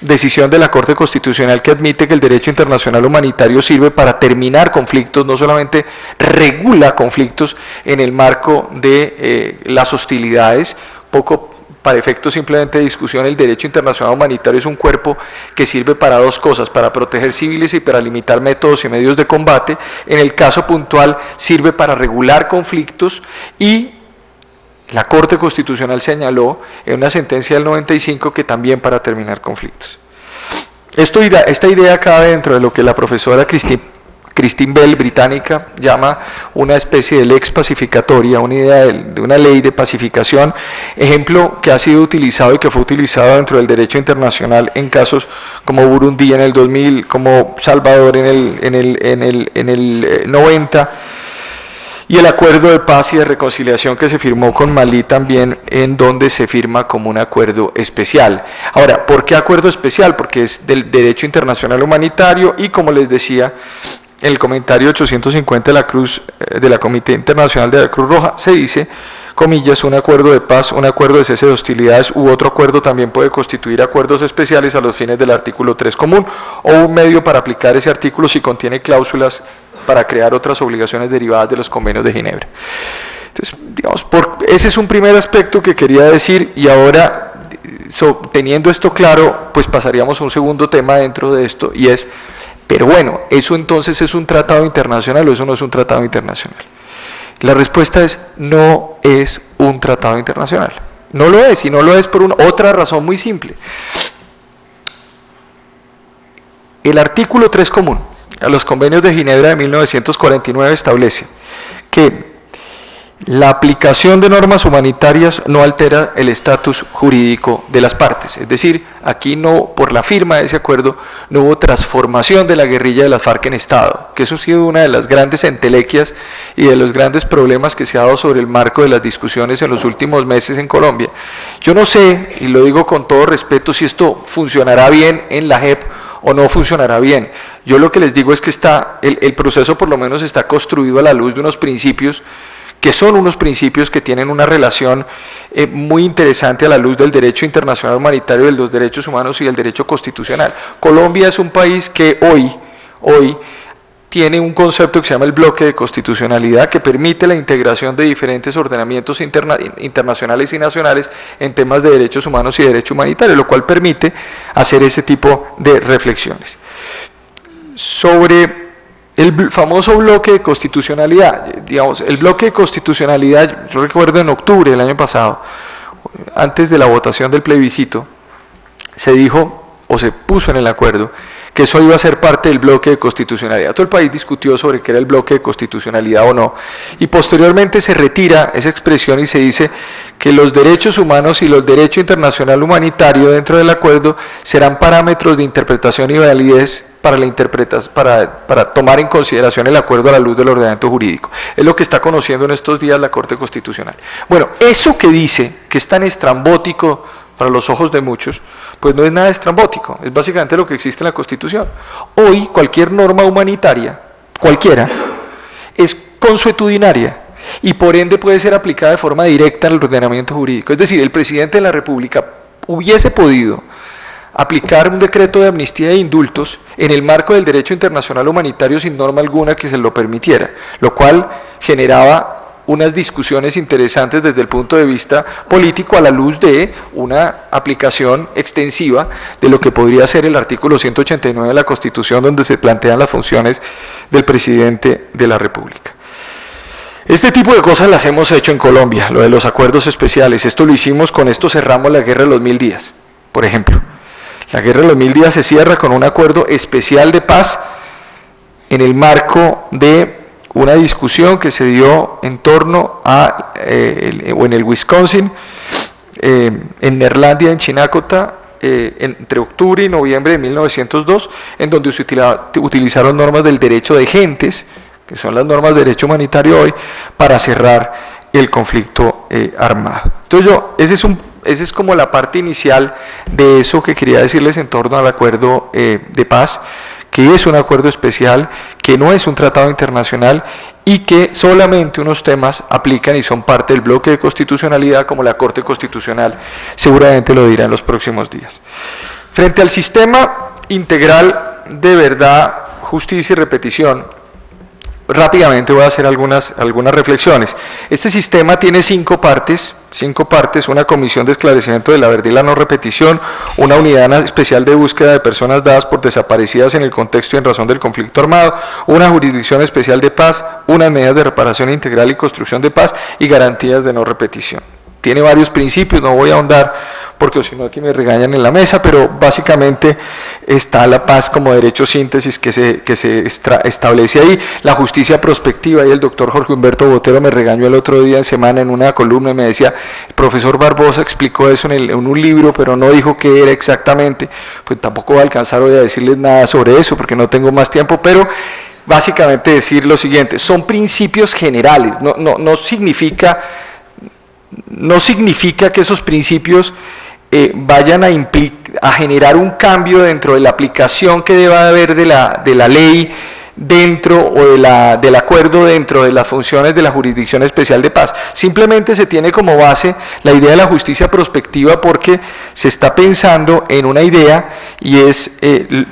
decisión de la Corte Constitucional que admite que el derecho internacional humanitario sirve para terminar conflictos, no solamente regula conflictos en el marco de las hostilidades. Poco para efectos simplemente de discusión, el derecho internacional humanitario es un cuerpo que sirve para dos cosas: para proteger civiles y para limitar métodos y medios de combate. En el caso puntual sirve para regular conflictos, y la Corte Constitucional señaló en una sentencia del 95 que también para terminar conflictos. Esta idea cabe dentro de lo que la profesora Christine Bell, británica, llama una especie de lex pacificatoria, una idea de una ley de pacificación, ejemplo que ha sido utilizado y que fue utilizado dentro del derecho internacional en casos como Burundi en el 2000, como Salvador en el 90, y el acuerdo de paz y de reconciliación que se firmó con Malí también, en donde se firma como un acuerdo especial. Ahora, ¿por qué acuerdo especial? Porque es del derecho internacional humanitario, y como les decía, en el comentario 850 de la Comité Internacional de la Cruz Roja se dice, comillas, un acuerdo de paz, un acuerdo de cese de hostilidades u otro acuerdo también puede constituir acuerdos especiales a los fines del artículo 3 común, o un medio para aplicar ese artículo si contiene cláusulas para crear otras obligaciones derivadas de los convenios de Ginebra. Entonces, digamos, ese es un primer aspecto que quería decir, y ahora, teniendo esto claro, pues pasaríamos a un segundo tema dentro de esto, y es, pero bueno, ¿eso entonces es un tratado internacional o eso no es un tratado internacional? La respuesta es, no es un tratado internacional. No lo es, y no lo es por otra razón muy simple. El artículo 3 común a los convenios de Ginebra de 1949 establece que la aplicación de normas humanitarias no altera el estatus jurídico de las partes. Es decir, aquí no, por la firma de ese acuerdo, no hubo transformación de la guerrilla de las FARC en Estado, que eso ha sido una de las grandes entelequias y de los grandes problemas que se ha dado sobre el marco de las discusiones en los últimos meses en Colombia. Yo no sé, y lo digo con todo respeto, si esto funcionará bien en la JEP o no funcionará bien. Yo lo que les digo es que el proceso por lo menos está construido a la luz de unos principios que son unos principios que tienen una relación muy interesante a la luz del derecho internacional humanitario, de los derechos humanos y del derecho constitucional. Colombia es un país que hoy tiene un concepto que se llama el bloque de constitucionalidad, que permite la integración de diferentes ordenamientos internacionales y nacionales en temas de derechos humanos y derecho humanitario, lo cual permite hacer ese tipo de reflexiones. Sobre el famoso bloque de constitucionalidad, digamos, el bloque de constitucionalidad, yo recuerdo en octubre del año pasado, antes de la votación del plebiscito, se dijo, o se puso en el acuerdo, que eso iba a ser parte del bloque de constitucionalidad. Todo el país discutió sobre qué era el bloque de constitucionalidad o no, y posteriormente se retira esa expresión y se dice que los derechos humanos y los derechos internacional humanitario dentro del acuerdo serán parámetros de interpretación y validez para tomar en consideración el acuerdo a la luz del ordenamiento jurídico. Es lo que está conociendo en estos días la Corte Constitucional. Bueno, eso que dice, que es tan estrambótico para los ojos de muchos, pues no es nada estrambótico, es básicamente lo que existe en la Constitución. Hoy cualquier norma humanitaria, cualquiera, es consuetudinaria y por ende puede ser aplicada de forma directa en el ordenamiento jurídico. Es decir, el presidente de la República hubiese podido aplicar un decreto de amnistía e indultos en el marco del derecho internacional humanitario sin norma alguna que se lo permitiera, lo cual generaba unas discusiones interesantes desde el punto de vista político a la luz de una aplicación extensiva de lo que podría ser el artículo 189 de la Constitución, donde se plantean las funciones del presidente de la República. Este tipo de cosas las hemos hecho en Colombia, lo de los acuerdos especiales. Esto lo hicimos, con esto cerramos la guerra de los 1000 días, por ejemplo. La guerra de los 1000 días se cierra con un acuerdo especial de paz en el marco de una discusión que se dio en torno a, o en el Wisconsin, en Neerlandia, en Chinacota, entre octubre y noviembre de 1902, en donde se utilizaron normas del derecho de gentes, que son las normas de derecho humanitario hoy, para cerrar el conflicto armado. Entonces ese es esa es como la parte inicial de eso que quería decirles en torno al acuerdo de paz, que es un acuerdo especial, que no es un tratado internacional y que solamente unos temas aplican y son parte del bloque de constitucionalidad, como la Corte Constitucional seguramente lo dirá en los próximos días. Frente al sistema integral de verdad, justicia y repetición, rápidamente voy a hacer algunas reflexiones. Este sistema tiene cinco partes, una comisión de esclarecimiento de la verdad y la no repetición, una unidad especial de búsqueda de personas dadas por desaparecidas en el contexto y en razón del conflicto armado, una jurisdicción especial de paz, unas medidas de reparación integral y construcción de paz y garantías de no repetición. Tiene varios principios, no voy a ahondar porque si no aquí me regañan en la mesa, pero básicamente está la paz como derecho síntesis que se establece ahí, la justicia prospectiva, y el doctor Jorge Humberto Botero me regañó el otro día en semana en una columna y me decía, el profesor Barbosa explicó eso en un libro, pero no dijo qué era exactamente. Pues tampoco voy a alcanzar hoy a decirles nada sobre eso porque no tengo más tiempo, pero básicamente decir lo siguiente, son principios generales, no significa que esos principios vayan a generar un cambio dentro de la aplicación que deba haber de la ley dentro o del acuerdo dentro de las funciones de la Jurisdicción Especial de Paz. Simplemente se tiene como base la idea de la justicia prospectiva porque se está pensando en una idea y es,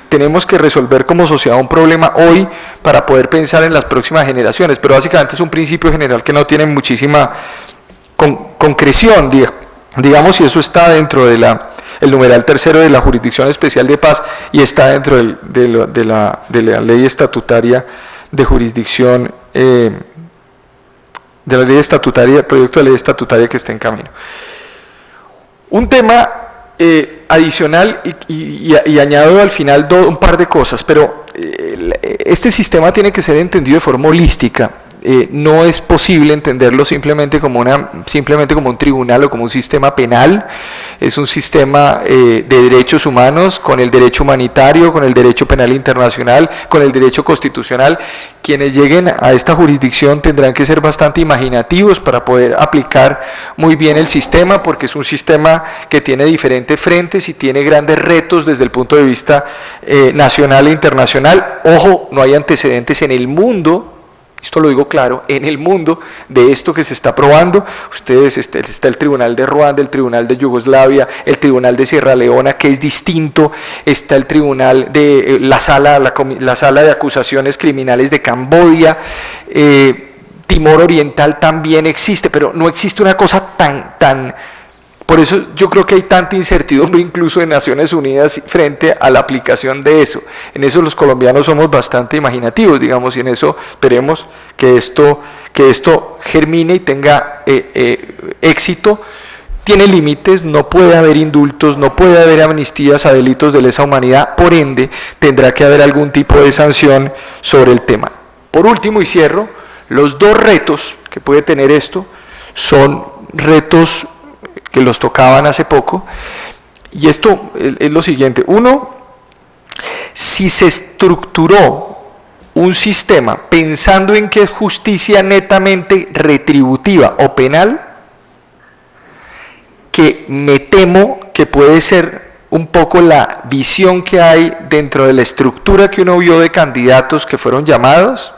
tenemos que resolver como sociedad un problema hoy para poder pensar en las próximas generaciones, pero básicamente es un principio general que no tiene muchísima concreción, digamos, y eso está dentro de el numeral tercero de la Jurisdicción Especial de Paz y está dentro de la ley estatutaria de jurisdicción, de la ley estatutaria, el proyecto de ley estatutaria que está en camino. Un tema adicional y añado al final un par de cosas, pero este sistema tiene que ser entendido de forma holística. No es posible entenderlo simplemente como un tribunal o como un sistema penal. Es un sistema de derechos humanos con el derecho humanitario, con el derecho penal internacional, con el derecho constitucional. Quienes lleguen a esta jurisdicción tendrán que ser bastante imaginativos para poder aplicar muy bien el sistema, porque es un sistema que tiene diferentes frentes y tiene grandes retos desde el punto de vista nacional e internacional. Ojo, no hay antecedentes en el mundo, esto lo digo claro, en el mundo de esto que se está probando. Ustedes, está el Tribunal de Ruanda, el Tribunal de Yugoslavia, el Tribunal de Sierra Leona, que es distinto, está el Tribunal de la Sala de Acusaciones Criminales de Camboya, Timor Oriental también existe, pero no existe una cosa tan por eso yo creo que hay tanta incertidumbre incluso en Naciones Unidas frente a la aplicación de eso. En eso los colombianos somos bastante imaginativos, digamos, y en eso esperemos que esto germine y tenga éxito. Tiene límites, no puede haber indultos, no puede haber amnistías a delitos de lesa humanidad, por ende tendrá que haber algún tipo de sanción sobre el tema. Por último, y cierro, los dos retos que puede tener esto son retos que los tocaban hace poco, y esto es lo siguiente. Uno, si se estructuró un sistema pensando en que es justicia netamente retributiva o penal, que me temo que puede ser un poco la visión que hay dentro de la estructura que uno vio de candidatos que fueron llamados.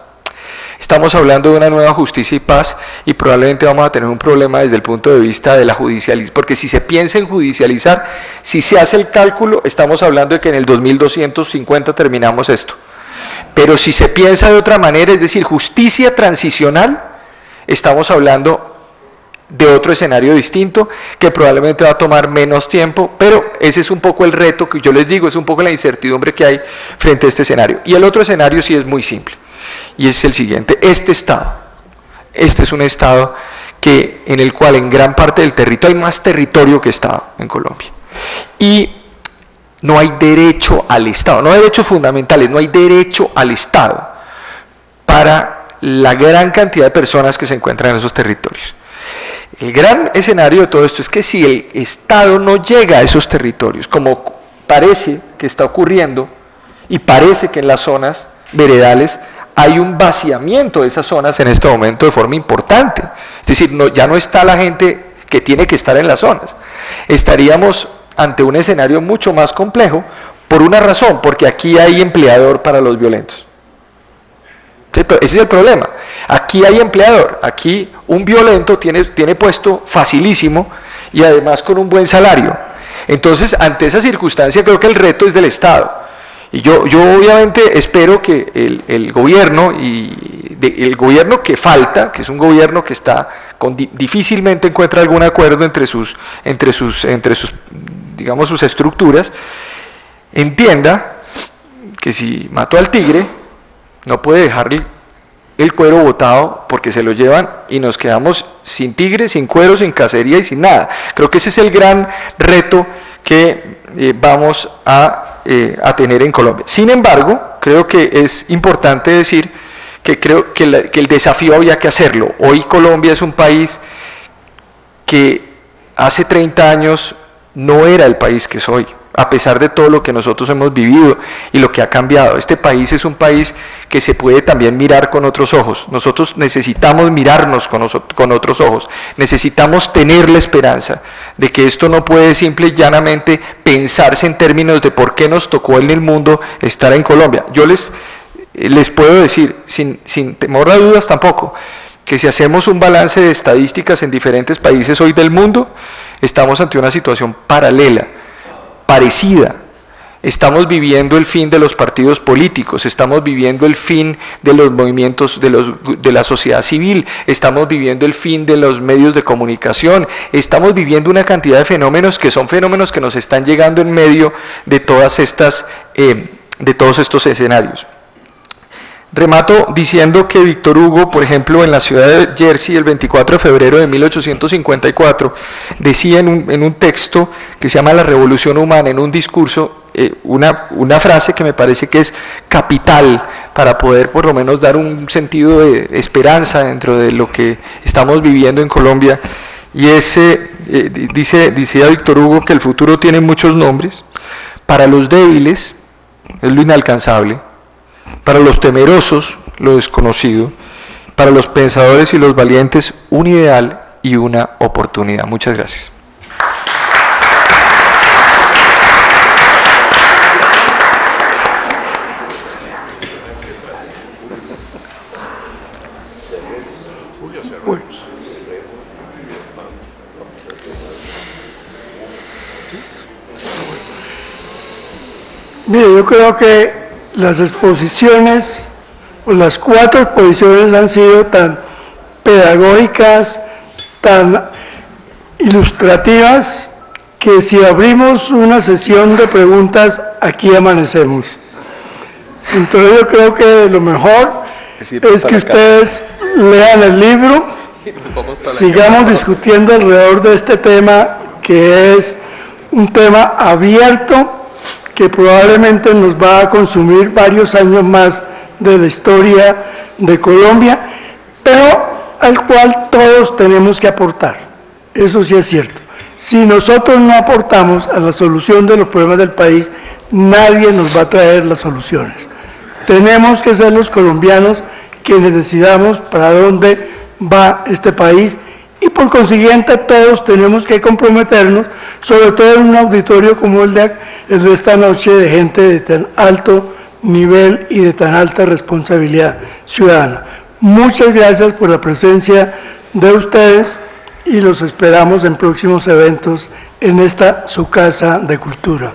Estamos hablando de una nueva justicia y paz y probablemente vamos a tener un problema desde el punto de vista de la judicialización, porque si se piensa en judicializar, si se hace el cálculo, estamos hablando de que en el 2250 terminamos esto. Pero si se piensa de otra manera, es decir, justicia transicional, estamos hablando de otro escenario distinto que probablemente va a tomar menos tiempo, pero ese es un poco el reto que yo les digo, es un poco la incertidumbre que hay frente a este escenario. Y el otro escenario sí es muy simple. Y es el siguiente: este es un Estado en el cual en gran parte del territorio hay más territorio que Estado en Colombia. Y no hay derecho al Estado, no hay derechos fundamentales, no hay derecho al Estado para la gran cantidad de personas que se encuentran en esos territorios. El gran escenario de todo esto es que si el Estado no llega a esos territorios, como parece que está ocurriendo, y parece que en las zonas veredales hay un vaciamiento de esas zonas en este momento de forma importante. Es decir, ya no está la gente que tiene que estar en las zonas. Estaríamos ante un escenario mucho más complejo por una razón, porque aquí hay empleador para los violentos. ¿Sí? Ese es el problema. Aquí hay empleador, aquí un violento tiene puesto facilísimo y además con un buen salario. Entonces, ante esa circunstancia, creo que el reto es del Estado. Y yo obviamente espero que el gobierno, el gobierno que falta, que es un gobierno que está difícilmente encuentra algún acuerdo entre sus digamos, sus estructuras, entienda que si mató al tigre, no puede dejar el cuero botado porque se lo llevan y nos quedamos sin tigre, sin cuero, sin cacería y sin nada. Creo que ese es el gran reto que vamos a tener en Colombia. Sin embargo, creo que es importante decir que creo que el desafío había que hacerlo. Hoy Colombia es un país que hace 30 años no era el país que es hoy, a pesar de todo lo que nosotros hemos vivido y lo que ha cambiado. Este país es un país que se puede también mirar con otros ojos. Nosotros necesitamos mirarnos con otros ojos, necesitamos tener la esperanza de que esto no puede simple y llanamente pensarse en términos de por qué nos tocó en el mundo estar en Colombia. Yo les puedo decir, sin temor a dudas tampoco, que si hacemos un balance de estadísticas en diferentes países hoy del mundo, estamos ante una situación paralela, parecida. Estamos viviendo el fin de los partidos políticos, estamos viviendo el fin de los movimientos de la sociedad civil, estamos viviendo el fin de los medios de comunicación, estamos viviendo una cantidad de fenómenos que son fenómenos que nos están llegando en medio de todos estos escenarios. Remato diciendo que Víctor Hugo, por ejemplo, en la ciudad de Jersey, el 24 de febrero de 1854, decía en un texto que se llama La Revolución Humana, en un discurso, una frase que me parece que es capital para poder por lo menos dar un sentido de esperanza dentro de lo que estamos viviendo en Colombia, y decía Víctor Hugo que el futuro tiene muchos nombres. Para los débiles es lo inalcanzable, para los temerosos, lo desconocido, para los pensadores y los valientes, un ideal y una oportunidad. Muchas gracias. Mire, yo creo que las exposiciones, o las 4 exposiciones han sido tan pedagógicas, tan ilustrativas, que si abrimos una sesión de preguntas, aquí amanecemos. Entonces yo creo que lo mejor es que ustedes lean el libro, sigamos discutiendo alrededor de este tema, que es un tema abierto, que probablemente nos va a consumir varios años más de la historia de Colombia, pero al cual todos tenemos que aportar. Eso sí es cierto. Si nosotros no aportamos a la solución de los problemas del país, nadie nos va a traer las soluciones. Tenemos que ser los colombianos quienes decidamos para dónde va este país, y por consiguiente todos tenemos que comprometernos, sobre todo en un auditorio como el de esta noche, de gente de tan alto nivel y de tan alta responsabilidad ciudadana. Muchas gracias por la presencia de ustedes y los esperamos en próximos eventos en esta su casa de cultura.